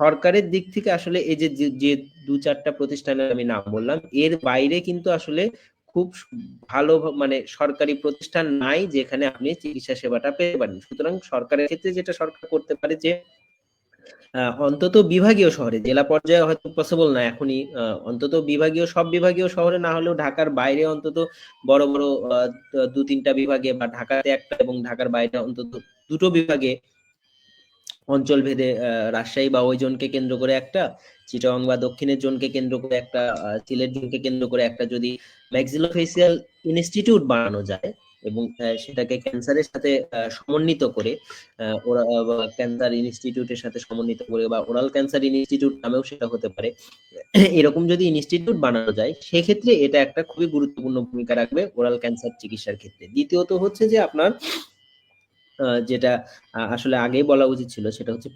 সরকারের দিক থেকে আসলে এই যে যে 2-4টা প্রতিষ্ঠানের আমি নাম বললাম, এর বাইরে কিন্তু আসলে খুব ভালো মানে সরকারি প্রতিষ্ঠান নাই যেখানে আপনি চিকিৎসা সেবাটা পেতে পারেন। সুতরাং সরকারের ক্ষেত্রে যেটা সরকার করতে পারে যে অন্তত বিভাগীয় শহরে, জেলা পর্যায়ে হয়তো পসিবল না এখনই, অন্তত সব বিভাগীয় শহরে না হলেও ঢাকার বাইরে অন্তত বড় বড় 2-3টা বিভাগে, বা ঢাকাতে একটা এবং ঢাকার বাইরে অন্তত 2টো বিভাগে, অঞ্চল ভেদে রাজশাহী বা ওই জোনকে কেন্দ্র করে একটা, চিটাগং বা দক্ষিণের জোনকে কেন্দ্র করে একটা, সিলেট জোনকে কেন্দ্র করে একটা, যদি ম্যাক্সিলোফেসিয়াল ইনস্টিটিউট বানানো যায় এবং সেটাকে ক্যান্সারের সাথে সমন্বিত করে, ওরা ক্যান্সার ইনস্টিটিউটের সাথে সমন্বিত করে, বা ওরাল ক্যান্সার ইনস্টিটিউট নামেও সেটা হতে পারে, এরকম যদি ইনস্টিটিউট বানানো যায় সেক্ষেত্রে এটা একটা খুবই গুরুত্বপূর্ণ ভূমিকা রাখবে ওরাল ক্যান্সার চিকিৎসার ক্ষেত্রে। দ্বিতীয়ত হচ্ছে যে আপনার যেটা আসলে আগেই বলা উচিত ছিল সেটা হচ্ছে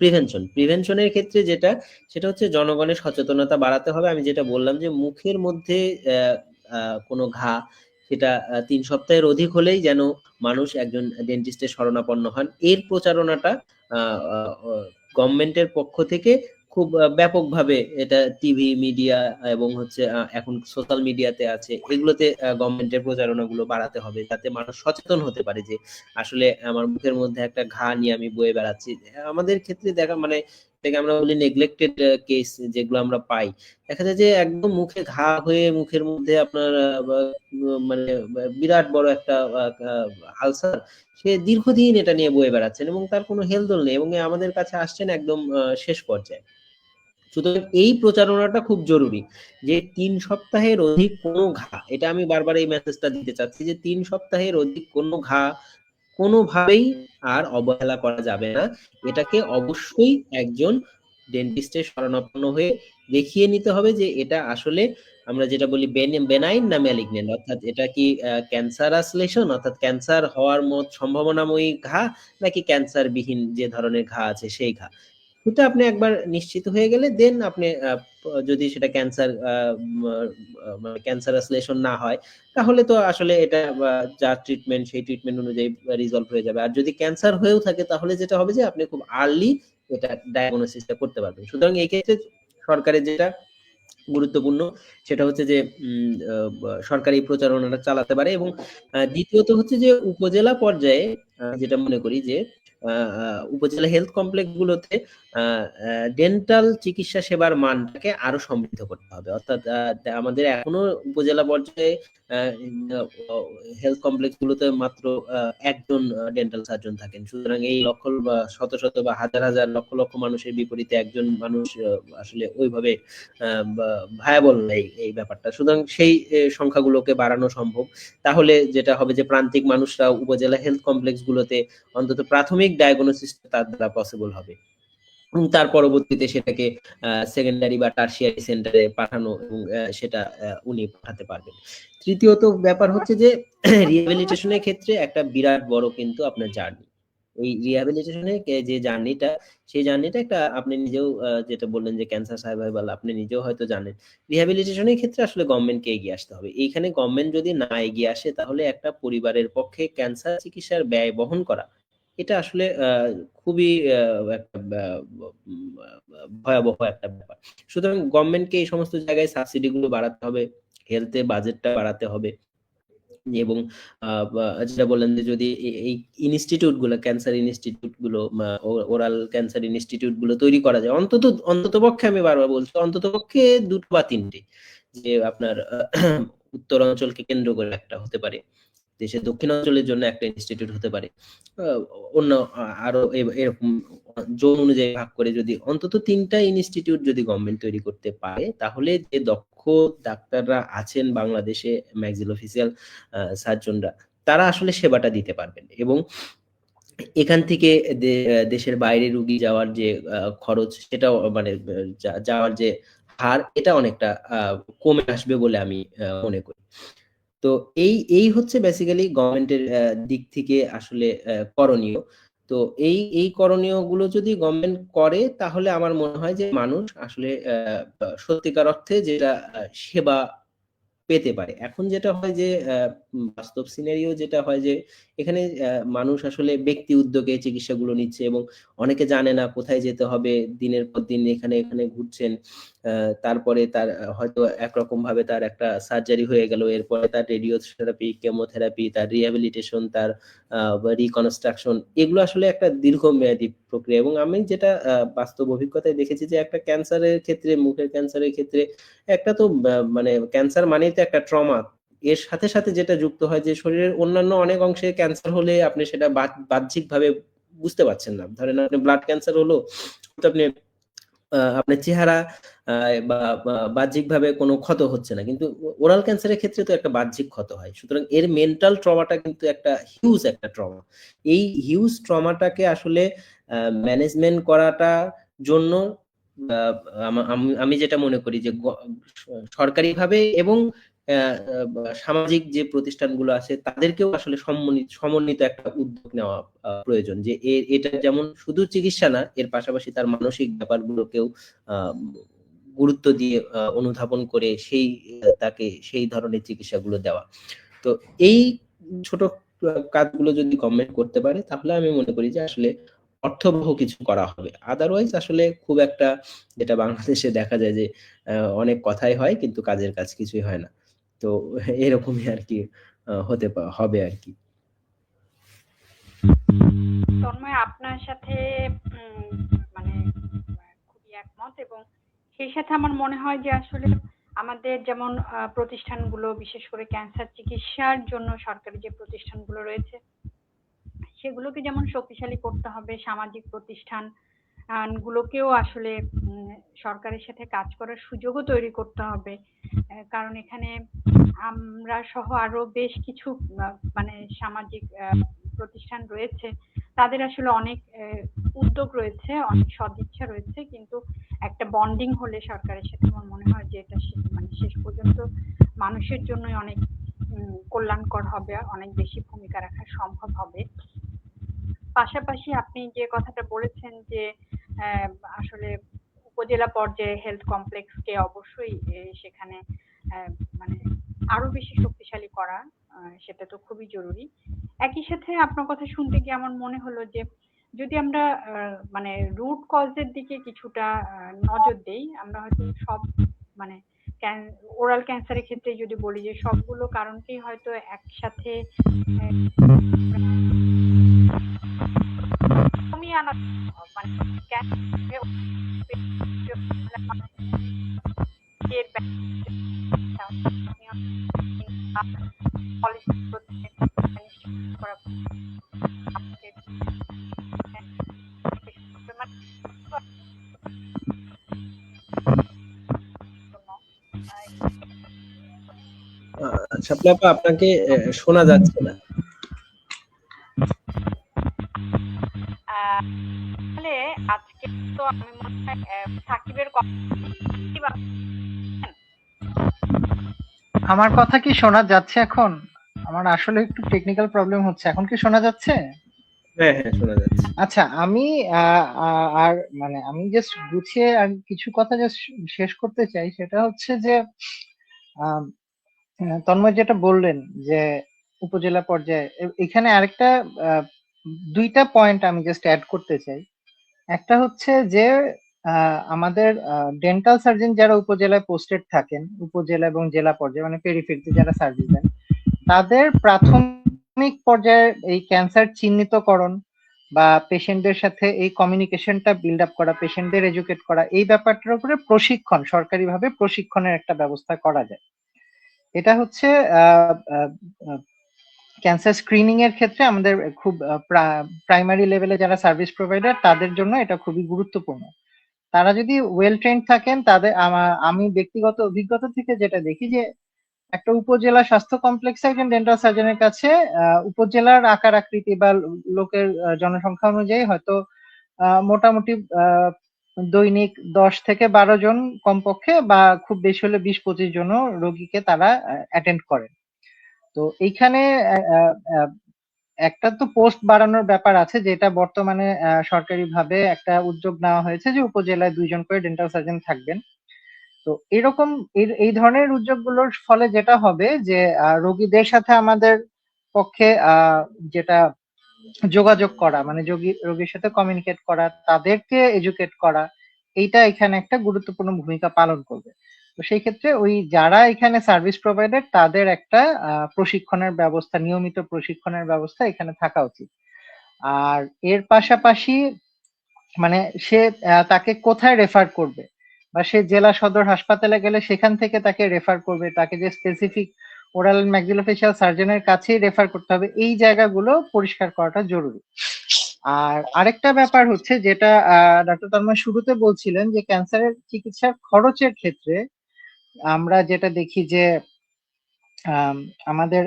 প্রিভেনশনের ক্ষেত্রে যেটা, সেটা হচ্ছে জনগণের সচেতনতা বাড়াতে হবে। আমি যেটা বললাম যে মুখের মধ্যে কোনো ঘা, সেটা 3 সপ্তাহের অধিক হলেই যেন মানুষ একজন ডেন্টিস্টের শরণাপন্ন হন, এর প্রচারণাটা গভর্নমেন্টের পক্ষ থেকে খুব ব্যাপকভাবে, এটা টিভি মিডিয়া এবং হচ্ছে এখন সোশ্যাল মিডিয়াতে আছে, এগুলোতে গভর্নমেন্টের প্রচারণাগুলো বাড়াতে হবে, যাতে মানুষ সচেতন হতে পারে যে আসলে আমার মুখের মধ্যে একটা ঘা নিয়ে আমি বয়ে বেড়াচ্ছি। আমাদের ক্ষেত্রে দেখা, মানে এটাকে আমরা বলি নেগলেক্টেড কেস যেগুলো আমরা পাই, দেখা যায় যে একদম মুখে ঘা হয়ে মুখের মধ্যে আপনার মানে বিরাট বড় একটা আলসার, সে দীর্ঘদিন এটা নিয়ে বয়ে বেড়াচ্ছেন এবং তার কোনো হেলদোল নেই, এবং আমাদের কাছে আসছেন একদম শেষ পর্যায়ে। সুতরাং এই প্রচারণাটা খুব জরুরি, যে 3 সপ্তাহের অধিক কোনো ঘা, এটা আমি বারবার এই মেসেজটা দিতে চাচ্ছি যে 3 সপ্তাহের অধিক কোনো ঘা কোনোভাবেই আর অবহেলা করা যাবে না। এটাকে অবশ্যই একজন ডেন্টিস্টের শরণাপন্ন হয়ে দেখিয়ে নিতে হবে যে এটা আসলে আমরা যেটা বলি বেনাইন না ম্যালিগন্যান্ট, অর্থাৎ এটা কি ক্যান্সারাস লেশন, অর্থাৎ ক্যান্সার হওয়ার সম্ভাবনাময়ী ঘা, নাকি ক্যান্সার বিহীন যে ধরনের ঘা আছে সেই ঘা। এটা আপনি একবার নিশ্চিত হয়ে গেলে দেন আপনি যদি সেটা ক্যান্সার মানে ক্যান্সারাস লেশন না হয়, তাহলে তো আসলে এটা যা ট্রিটমেন্ট সেই ট্রিটমেন্ট অনুযায়ী রিজলভ হয়ে যাবে। আর যদি ক্যান্সার হয়েও থাকে তাহলে যেটা হবে যে আপনি খুব আর্লি এটা ডায়াগনোসিসটা করতে পারবেন। সুতরাং এই ক্ষেত্রে সরকারের যেটা গুরুত্বপূর্ণ সেটা হচ্ছে যে সরকারি প্রচারণাটা চালাতে পারে, এবং দ্বিতীয়ত হচ্ছে যে উপজেলা পর্যায়ে যেটা মনে করি যে উপজেলা হেলথ কমপ্লেক্স গুলোতে ডেন্টাল চিকিৎসা সেবার মানটাকে আরো সমৃদ্ধ করতে হবে। অর্থাৎ আমাদের এখনো উপজেলা পর্যায়ে হেলথ কমপ্লেক্স গুলোতে মাত্র একজন ডেন্টাল সার্জন থাকেন। সুতরাং এই লক্ষ বা শত শত বা হাজার হাজার লক্ষ লক্ষ মানুষের বিপরীতে একজন মানুষ আসলে ওইভাবে ভায়াবল নেই এই ব্যাপারটা। সুতরাং সেই সংখ্যাগুলোকে বাড়ানো সম্ভব। তাহলে যেটা হবে যে প্রান্তিক মানুষরা উপজেলা হেলথ কমপ্লেক্স গুলোতে অন্তত প্রাথমিক ডায়াগনোসিস তার দ্বারা পসিবল হবে। তার পরবর্তীতে সেটাকে সেকেন্ডারি বা টারশিয়ারি সেন্টারে পাঠানো এবং সেটা উনি পাঠাতে পারবেন। তৃতীয়ত ব্যাপার হচ্ছে যে রিহ্যাবিলিটেশনের ক্ষেত্রে একটা বিরাট বড় কিন্তু আপনার জার্নি। এই রিহ্যাবিলিটেশনের যে জার্নিটা, সেই জার্নিটা একটা আপনি নিজেও যেটা বললেন যে ক্যান্সার সার্ভাইভাল, আপনি নিজেও হয়তো জানেন। রিহ্যাবিলিটেশনের ক্ষেত্রে আসলে গভর্নমেন্টকে এগিয়ে আসতে হবে। এইখানে গভর্নমেন্ট যদি না এগিয়ে আসে তাহলে একটা পরিবারের পক্ষে ক্যান্সার চিকিৎসার ব্যয় বহন করা এটা আসলে খুবই একটা ভয়াবহ একটা ব্যাপার। সুতরাং গভর্নমেন্টকে এই সমস্ত জায়গায় সাবসিডি গুলো বাড়াতে হবে, হেলথে বাজেটটা বাড়াতে হবে এবং যেটা বললেন যে যদি এই ইনস্টিটিউট গুলো, ক্যান্সার ইনস্টিটিউট গুলো, ওরাল ক্যান্সার ইনস্টিটিউট গুলো তৈরি করা যায়, অন্তত পক্ষে আমি বারবার বলছি অন্তত পক্ষে 2 বা 3টে, যে আপনার উত্তর অঞ্চলকে কেন্দ্র করে একটা হতে পারে, দেশের দক্ষিণ অঞ্চলের জন্য একটা ইনস্টিটিউট হতে পারে, অন্য আরো এরকম জোন অনুযায়ী ভাগ করে যদি অন্তত 3টা ইনস্টিটিউট যদি গভর্নমেন্ট তৈরি করতে পারে, তাহলে যে দক্ষ ডাক্তাররা আছেন বাংলাদেশে, ম্যাক্সিলোফেসিয়াল সার্জনরা, তারা আসলে সেবাটা দিতে পারবেন এবং এখান থেকে দেশের বাইরে রুগী যাওয়ার যে খরচ, সেটাও মানে যাওয়ার যে হার, এটা অনেকটা কমে আসবে বলে আমি মনে করি। তো এই হচ্ছে বেসিক্যালি গভর্নমেন্টের দিক থেকে আসলে করণীয়। তো এই করণীয় গুলো যদি গভর্নমেন্ট করে, তাহলে আমার মনে হয় যে মানুষ আসলে সত্যিকার অর্থে যেটা সেবা পেতে পারে। এখন যেটা হয় যে বাস্তব সিনারিও যেটা হয় যে এখানে মানুষ আসলে ব্যক্তি উদ্যোগে চিকিৎসাগুলো নিচ্ছে এবং অনেকে জানে না কোথায় যেতে হবে, দিনের পর দিন এখানে এখানে ঘুরছেন। তারপরে তার হয়তো একরকম ভাবে তার একটা সার্জারি হয়ে গেল, এরপরে তার রেডিওথেরাপি, কেমোথেরাপি, তার রিহ্যাবিলিটেশন, তার রিকনস্ট্রাকশন, এগুলো আসলে একটা দীর্ঘমেয়াদী প্রক্রিয়া। এবং আমি যেটা বাস্তব অভিজ্ঞতায় দেখেছি যে একটা ক্যান্সারের ক্ষেত্রে, মুখের ক্যান্সারের ক্ষেত্রে একটা তো মানে ক্যান্সার মানেই তো একটা ট্রমা, এর সাথে সাথে যেটা যুক্ত হয় যে শরীরের অন্যান্য অনেক অংশে ক্যান্সার হলে আপনি সেটা বাহ্যিক ভাবে বুঝতে পারছেন না। ধরেন আপনি ব্লাড ক্যান্সার হলো, তো আপনি আপনার চেহারা বা বাহ্যিক ভাবে কোনো ক্ষত হচ্ছে না, কিন্তু ওরাল ক্যান্সারের ক্ষেত্রে তো একটা বাহ্যিক ক্ষত হয়। সুতরাং এর মেন্টাল ট্রমাটা কিন্তু একটা হিউজ একটা ট্রমা। এই হিউজ ট্রমাটাকে আসলে ম্যানেজমেন্ট করাটা জন্য আমি যেটা মনে করি যে সরকারিভাবে এবং সামাজিক যে প্রতিষ্ঠানগুলো আছে তাদেরকেও আসলে সমন্বিত একটা উদ্যোগ নেওয়া প্রয়োজন, যে এটা যেমন শুধু চিকিৎসা না, এর পাশাপাশি তার মানসিক ব্যাপারগুলোকেও গুরুত্ব দিয়ে অনুধাবন করে তাকে সেই ধরনের চিকিৎসাগুলো দেওয়া। তো এই ছোট কাজগুলো যদি গভর্নমেন্ট করতে পারে, তাহলে আমি মনে করি যে আসলে অর্থবহ কিছু করা হবে। আদারওয়াইজ আসলে খুব একটা, যেটা বাংলাদেশে দেখা যায় যে অনেক কথাই হয় কিন্তু কাজের কাজ কিছুই হয় না। তো এরকমই আর কি হবে আর কি। তন্ময়, আপনার সাথে মানে খুবই একমত, এবং সেই সাথে আমার মনে হয় যে আসলে আমাদের যেমন প্রতিষ্ঠানগুলো, বিশেষ করে ক্যান্সার চিকিৎসার জন্য সরকারি যে প্রতিষ্ঠানগুলো রয়েছে, সেগুলোকে যেমন শক্তিশালী করতে হবে, সামাজিক প্রতিষ্ঠান গুলোকেও আসলে সরকারের সাথে কাজ করার সুযোগও তৈরি করতে হবে। কারণ এখানে আমরা সহ আরো বেশ কিছু মানে সামাজিক প্রতিষ্ঠান রয়েছে, তাদের আসলে অনেক উদ্যোগ রয়েছে, অনেক সদিচ্ছা রয়েছে, কিন্তু একটা বন্ডিং হলে সরকারের সাথে আমার মনে হয় যে এটা মানে শেষ পর্যন্ত মানুষের জন্যই অনেক কল্যাণকর হবে, অনেক বেশি ভূমিকা রাখা সম্ভব হবে। পাশাপাশি আপনি যে কথাটা বলেছেন যে আসলে উপজেলা পর্যায়ে হেলথ কমপ্লেক্সকে অবশ্যই সেখানে মানে আরো বেশি শক্তিশালী করা, সেটা তো খুবই জরুরি। একই সাথে আপনার কথা শুনতে গিয়ে আমার মনে হলো যে যদি আমরা মানে রুট কজের দিকে কিছুটা নজর দেই, আমরা হয়তো সব মানে ওরাল ক্যান্সারের ক্ষেত্রে যদি বলি যে সবগুলো কারণকেই হয়তো একসাথে কমিয়ে আনার মানে শাপলা আপা, আপনাকে শোনা যাচ্ছে না। তাহলে আজকে তো আমি মনে হয় সাকিবের কথা আমার কথা কি শোনা যাচ্ছে এখন? আমার আসলে একটু টেকনিক্যাল প্রবলেম হচ্ছে। এখন কি শোনা যাচ্ছে? হ্যাঁ হ্যাঁ, শোনা যাচ্ছে। আচ্ছা, আমি আর মানে আমি জাস্ট গুছিয়ে আর কিছু কথা জাস্ট শেষ করতে চাই। সেটা হচ্ছে যে আম, তন্ময় যেটা বললেন যে উপজেলা পর্যায়ে এখানে আরেকটা আহ, দুইটা পয়েন্ট আমি জাস্ট অ্যাড করতে চাই। একটা হচ্ছে যে আমাদের ডেন্টাল সার্জন যারা উপজেলায় পোস্টেড থাকেন, উপজেলা এবং জেলা পর্যায়ে মানে পেরিফেরিতে যারা সার্ভিস দেন, তাদের প্রাথমিক পর্যায়ে এই ক্যান্সার চিহ্নিতকরণ বা পেশেন্টদের সাথে এই কমিউনিকেশনটা বিল্ড আপ করা, পেশেন্টদের এডুকেট করা, এই ব্যাপারটার উপরে প্রশিক্ষণ, সরকারিভাবে প্রশিক্ষণের একটা ব্যবস্থা করা যায়। এটা হচ্ছে ক্যান্সার স্ক্রিনিং এর ক্ষেত্রে আমাদের খুব প্রাইমারি লেভেলে যারা সার্ভিস প্রোভাইডার তাদের জন্য এটা খুবই গুরুত্বপূর্ণ। তারা যদি ওয়েল ট্রেন্ড থাকেন, তাদের আমি ব্যক্তিগত অভিজ্ঞতা থেকে যেটা দেখি যে একটা উপজেলা স্বাস্থ্য কমপ্লেক্সে একজন ডেন্টাল সার্জনের কাছে উপজেলার আকার আকৃতি বা লোকের জনসংখ্যা অনুযায়ী হয়তো মোটামুটি দৈনিক 10 থেকে 12 জন কমপক্ষে বা খুব বেশি হলে 20-25 জন রোগীকে তারা অ্যাটেন্ড করেন। তো এইখানে একটা তো পোস্ট বাড়ানোর ব্যাপার আছে, যেটা বর্তমানে সরকারিভাবে একটা উদ্যোগ নেওয়া হয়েছে যে উপজেলায় 2 জন করে ডেন্টাল সার্জন থাকবেন। তো এরকম এই ধরনের উদ্যোগগুলোর ফলে যেটা হবে যে রোগীদের সাথে আমাদের পক্ষে যেটা যোগাযোগ করা, মানে রোগীর সাথে কমিউনিকেট করা, তাদেরকে এডুকেট করা, এইটা এখানে একটা গুরুত্বপূর্ণ ভূমিকা পালন করবে। তো সেই ক্ষেত্রে ওই যারা এখানে সার্ভিস প্রোভাইডার তাদের একটা প্রশিক্ষণের ব্যবস্থা, নিয়মিত প্রশিক্ষণের ব্যবস্থা এখানে থাকা উচিত। আর এর পাশাপাশি মানে সে তাকে কোথায় রেফার করবে, বা সে জেলা সদর হাসপাতালে গেলে সেখান থেকে তাকে রেফার করবে, তাকে যে স্পেসিফিক ওরাল ম্যাক্সিলোফেশিয়াল সার্জনের কাছেই রেফার করতে হবে, এই জায়গাগুলো পরিষ্কার করাটা জরুরি। আর আরেকটা ব্যাপার হচ্ছে যেটা ডক্টর তন্ময় শুরুতে বলছিলেন যে ক্যান্সারের চিকিৎসার খরচের ক্ষেত্রে আমরা যেটা দেখি যে আমাদের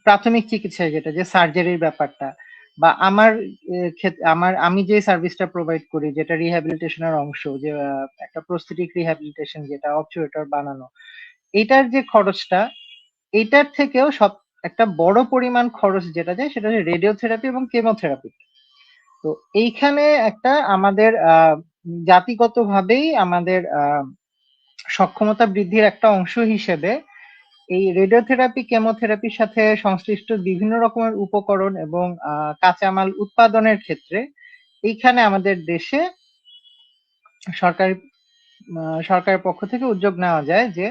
প্রাথমিক চিকিৎসায় যেটা যে সার্জারির ব্যাপারটা, বা আমার ক্ষেত্রে আমি যে সার্ভিসটা প্রোভাইড করি যেটা রিহ্যাবিলিটেশনের অংশ, যে একটা প্রস্থেটিক রিহ্যাবিলিটেশন যেটা অবচুয়েটর বানানো, এটার যে খরচটা, এটার থেকেও সব একটা বড় পরিমাণ খরচ যেটা যায় সেটা হচ্ছে রেডিওথেরাপি এবং কেমোথেরাপি। তো এইখানে একটা আমাদের জাতিগতভাবেই আমাদের সক্ষমতা বৃদ্ধির একটা অংশ হিসেবে এই রেডিওথেরাপি, কেমোথেরাপির সাথে সংশ্লিষ্ট বিভিন্ন রকমের উপকরণ এবং কাঁচামাল উৎপাদনের ক্ষেত্রে এইখানে আমাদের দেশে সরকারের পক্ষ থেকে উদ্যোগ নেওয়া যায় যে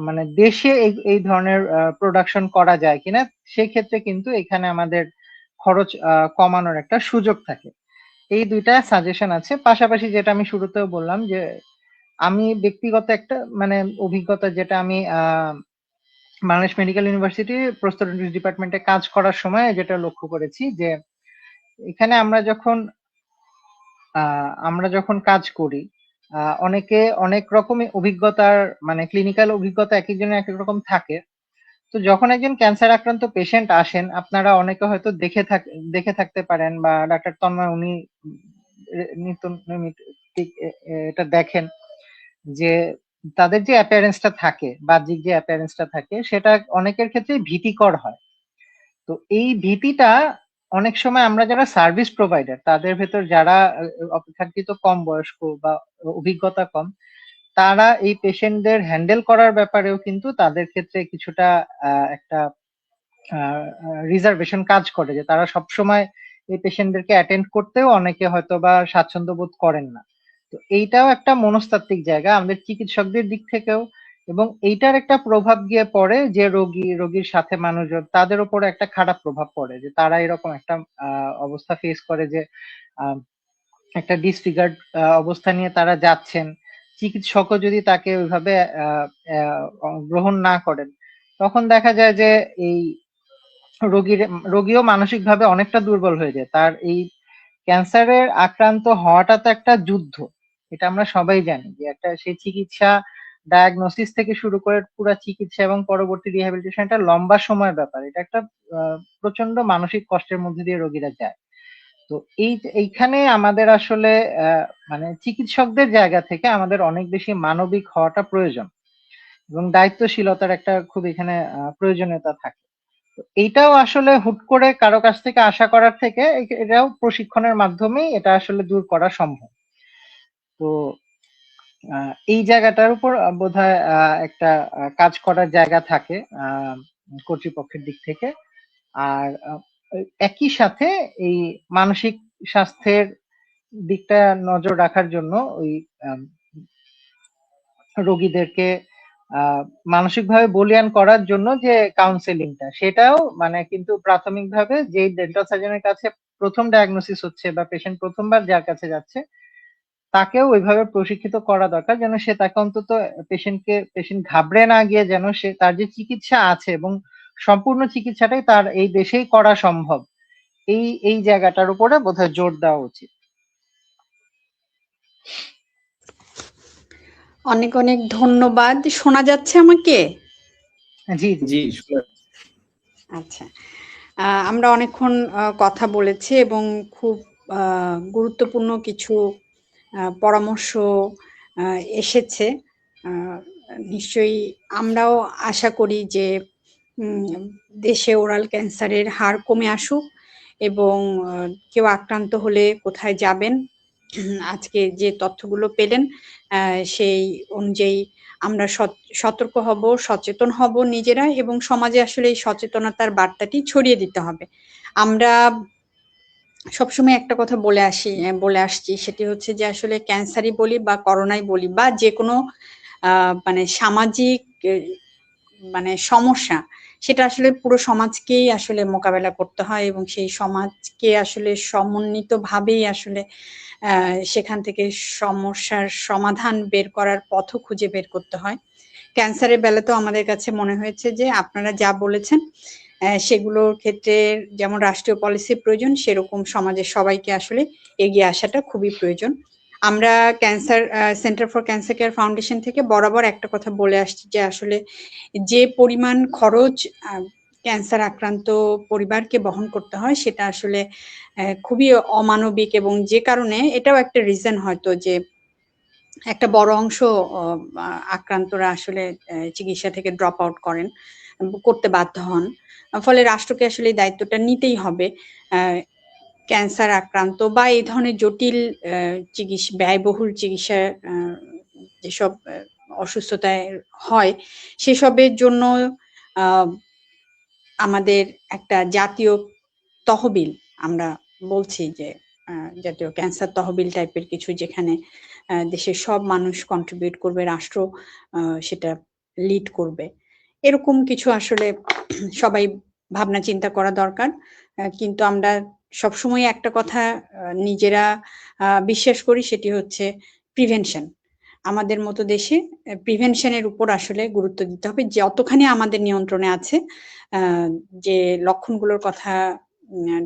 মানে দেশে এই ধরনের প্রোডাকশন করা যায় কিনা, সেক্ষেত্রে কিন্তু এখানে আমাদের খরচ কমানোর একটা সুযোগ থাকে। এই দুইটা সাজেশন আছে। পাশাপাশি যেটা আমি শুরুতেও বললাম যে আমি ব্যক্তিগত একটা মানে অভিজ্ঞতা, যেটা আমি বাংলাদেশ মেডিকেল ইউনিভার্সিটি প্রস্তরোলজি ডিপার্টমেন্টে কাজ করার সময় যেটা লক্ষ্য করেছি যে এখানে আমরা যখন কাজ করি অনেকে অনেক রকমের অভিজ্ঞতার মানে ক্লিনিক্যাল অভিজ্ঞতা এক একজনের এক এক রকম থাকে। তো যখন একজন ক্যান্সার আক্রান্ত পেশেন্ট আসেন, আপনারা অনেকে হয়তো দেখে থাকতে পারেন বা ডাক্তার তন্ময় উনি নিত্য নৈমিত এটা দেখেন যে তাদের যে অ্যাপিয়ারেন্সটা থাকে, বাহ্যিক যে অ্যাপিয়ারেন্সটা থাকে, সেটা অনেকের ক্ষেত্রে ভীতিকর হয়। তো এই ভীতিটা অনেক সময় আমরা যারা সার্ভিস প্রোভাইডার তাদের ভেতর যারা অপেক্ষাকৃত কম বয়স্ক বা অভিজ্ঞতা কম, তারা এই পেশেন্টদের হ্যান্ডেল করার ব্যাপারেও কিন্তু তাদের ক্ষেত্রে কিছুটা একটা রিজার্ভেশন কাজ করে, যে তারা সবসময় এই পেশেন্টদেরকে অ্যাটেন্ড করতেও অনেকে হয়তো বা স্বাচ্ছন্দ্য বোধ করেন না। তো এইটাও একটা মনস্তাত্ত্বিক জায়গা আমাদের চিকিৎসকদের দিক থেকেও, এবং এইটার একটা প্রভাব গিয়ে পড়ে যে রোগীর সাথে মানুষজন তাদের উপরে একটা খারাপ প্রভাব পড়ে, যে তারা এরকম একটা অবস্থা ফেস করে যে একটা ডিসফিগার্ড অবস্থা নিয়ে তারা যাচ্ছেন, চিকিৎসকও যদি তাকে ওইভাবে গ্রহণ না করেন, তখন দেখা যায় যে এই রোগীও মানসিকভাবে অনেকটা দুর্বল হয়ে যায়। তার এই ক্যান্সারের আক্রান্ত হওয়াটা তো একটা যুদ্ধ, এটা আমরা সবাই জানি, যে একটা সেই চিকিৎসা ডায়াগনোসিস থেকে শুরু করে পুরো চিকিৎসা এবং পরবর্তী রিহ্যাবিলিটেশন একটা লম্বা সময়ের ব্যাপার। এটা একটা প্রচন্ড মানসিক কষ্টের মধ্যে দিয়ে রোগীরা যায়। তো এইখানে আমাদের আসলে মানে চিকিৎসকদের জায়গা থেকে আমাদের অনেক বেশি মানবিক হওয়াটা প্রয়োজন এবং দায়িত্বশীলতার একটা খুব এখানে প্রয়োজনীয়তা থাকে। তো এইটাও আসলে হুট করে কারো কাছ থেকে আশা করার থেকে এটাও প্রশিক্ষণের মাধ্যমেই এটা আসলে দূর করা সম্ভব। তো এই জায়গাটার উপর বোধহয় একটা কাজ করার জায়গা থাকে কর্তৃপক্ষের দিক থেকে। আর একই সাথে এই মানসিক স্বাস্থ্যের দিকটা নজর রাখার জন্য ওই রোগীদেরকে মানসিকভাবে বলীয়ান করার জন্য যে কাউন্সেলিংটা, সেটাও মানে কিন্তু প্রাথমিকভাবে যে ডেন্টাল সার্জনের কাছে প্রথম ডায়াগনোসিস হচ্ছে বা পেশেন্ট প্রথমবার যার কাছে যাচ্ছে, তাকেও ওইভাবে প্রশিক্ষিত করা দরকার, যেন সে তাকে অন্তত পেশেন্ট ঘাবড়ে না গিয়ে যেন সে তার যে চিকিৎসা আছে এবং সম্পূর্ণ চিকিৎসাটাই তার এই দেশেই করা সম্ভব, এই জায়গাটার উপরে বোধহয় জোর দেওয়া উচিত। অনেক অনেক ধন্যবাদ। শোনা যাচ্ছে আমাকে? জি জি আচ্ছা, আমরা অনেকক্ষণ কথা বলেছি এবং খুব গুরুত্বপূর্ণ কিছু পরামর্শ এসেছে। নিশ্চয়ই আমরাও আশা করি যে দেশে ওরাল ক্যান্সারের হার কমে আসুক এবং কেউ আক্রান্ত হলে কোথায় যাবেন, আজকে যে তথ্যগুলো পেলেন সেই অনুযায়ী আমরা সতর্ক হব, সচেতন হব নিজেরা, এবং সমাজে আসলে এই সচেতনতার বার্তাটি ছড়িয়ে দিতে হবে। আমরা সবসময় একটা কথা বলে আসছি, সেটি হচ্ছে যে আসলে ক্যান্সারই বলি বা করোনাই বলি বা যে কোনো মানে সামাজিক মানে সমস্যা, সেটা আসলে পুরো সমাজকেই আসলে মোকাবেলা করতে হয় এবং সেই সমাজকে আসলে সমন্বিতভাবেই আসলে সেখান থেকে সমস্যার সমাধান বের করার পথও খুঁজে বের করতে হয়। ক্যান্সারের বেলাতেও আমাদের কাছে মনে হয়েছে যে আপনারা যা বলেছেন সেগুলোর ক্ষেত্রে যেমন রাষ্ট্রীয় পলিসি প্রয়োজন, সেরকম সমাজের সবাইকে আসলে এগিয়ে আসাটা খুবই প্রয়োজন। আমরা cancer centre for cancer care foundation থেকে বরাবর একটা কথা বলে আসছি যে আসলে যে পরিমাণ খরচ ক্যান্সার আক্রান্ত পরিবারকে বহন করতে হয় সেটা আসলে খুবই অমানবিক, এবং যে কারণে এটাও একটা রিজন হয়তো যে একটা বড় অংশ আক্রান্তরা আসলে চিকিৎসা থেকে ড্রপ আউট করতে বাধ্য হন। ফলে রাষ্ট্রকে আসলে এই দায়িত্বটা নিতেই হবে। ক্যান্সার আক্রান্ত বা এই ধরনের জটিল ব্যয়বহুল চিকিৎসা যেসব অসুস্থতায় হয় সেসবের জন্য আমাদের একটা জাতীয় তহবিল, আমরা বলছি যে জাতীয় ক্যান্সার তহবিল টাইপের কিছু, যেখানে দেশের সব মানুষ কন্ট্রিবিউট করবে, রাষ্ট্র সেটা লিড করবে, এরকম কিছু আসলে সবাই ভাবনা চিন্তা করা দরকার। কিন্তু আমরা সবসময় একটা কথা নিজেরা বিশ্বাস করি, সেটি হচ্ছে প্রিভেনশন। আমাদের মতো দেশে প্রিভেনশনের উপর আসলে গুরুত্ব দিতে হবে, যতখানি আমাদের নিয়ন্ত্রণে আছে। যে লক্ষণগুলোর কথা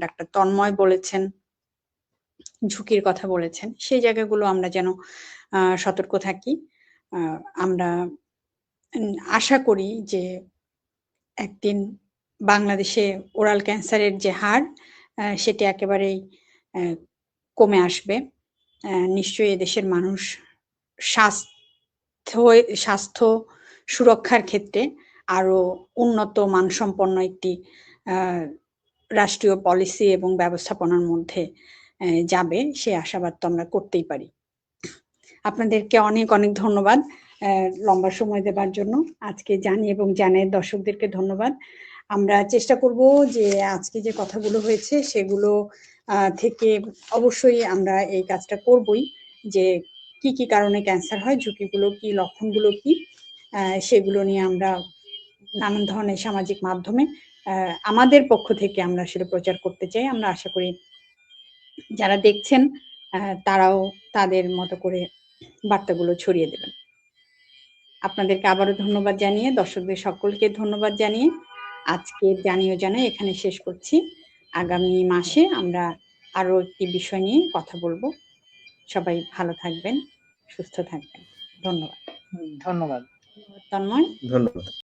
ডাক্তার তন্ময় বলেছেন, ঝুঁকির কথা বলেছেন, সেই জায়গাগুলো আমরা যেন সতর্ক থাকি। আমরা আশা করি যে একদিন বাংলাদেশে ওরাল ক্যান্সারের যে হার সেটি একেবারেই কমে আসবে। নিশ্চয়ই এদেশের মানুষ স্বাস্থ্য সুরক্ষার ক্ষেত্রে আরো উন্নত মানসম্পন্ন একটি রাষ্ট্রীয় পলিসি এবং ব্যবস্থাপনার মধ্যে যাবে, সে আশাবাদ তো আমরা করতেই পারি। আপনাদেরকে অনেক অনেক ধন্যবাদ লম্বা সময় দেবার জন্য। আজকে জানি এবং জানের দর্শকদেরকে ধন্যবাদ। আমরা চেষ্টা করব যে আজকে যে কথাগুলো হয়েছে সেগুলো থেকে অবশ্যই আমরা এই কাজটা করবই, যে কি কি কারণে ক্যান্সার হয়, ঝুঁকিগুলো কি, লক্ষণগুলো কি, সেগুলো নিয়ে আমরা নানান ধরনের সামাজিক মাধ্যমে আমাদের পক্ষ থেকে আমরা আসলে প্রচার করতে চাই। আমরা আশা করি যারা দেখছেন তারাও তাদের মতো করে বার্তাগুলো ছড়িয়ে দেবেন। আপনাদেরকে আবারও ধন্যবাদ জানিয়ে, দর্শকদের সকলকে ধন্যবাদ জানিয়ে আজকে জানিও জানাই এখানে শেষ করছি। আগামী মাসে আমরা আরো একটি বিষয় নিয়ে কথা বলবো। সবাই ভালো থাকবেন, সুস্থ থাকবেন। ধন্যবাদ। ধন্যবাদ। তন্ময়। ধন্যবাদ।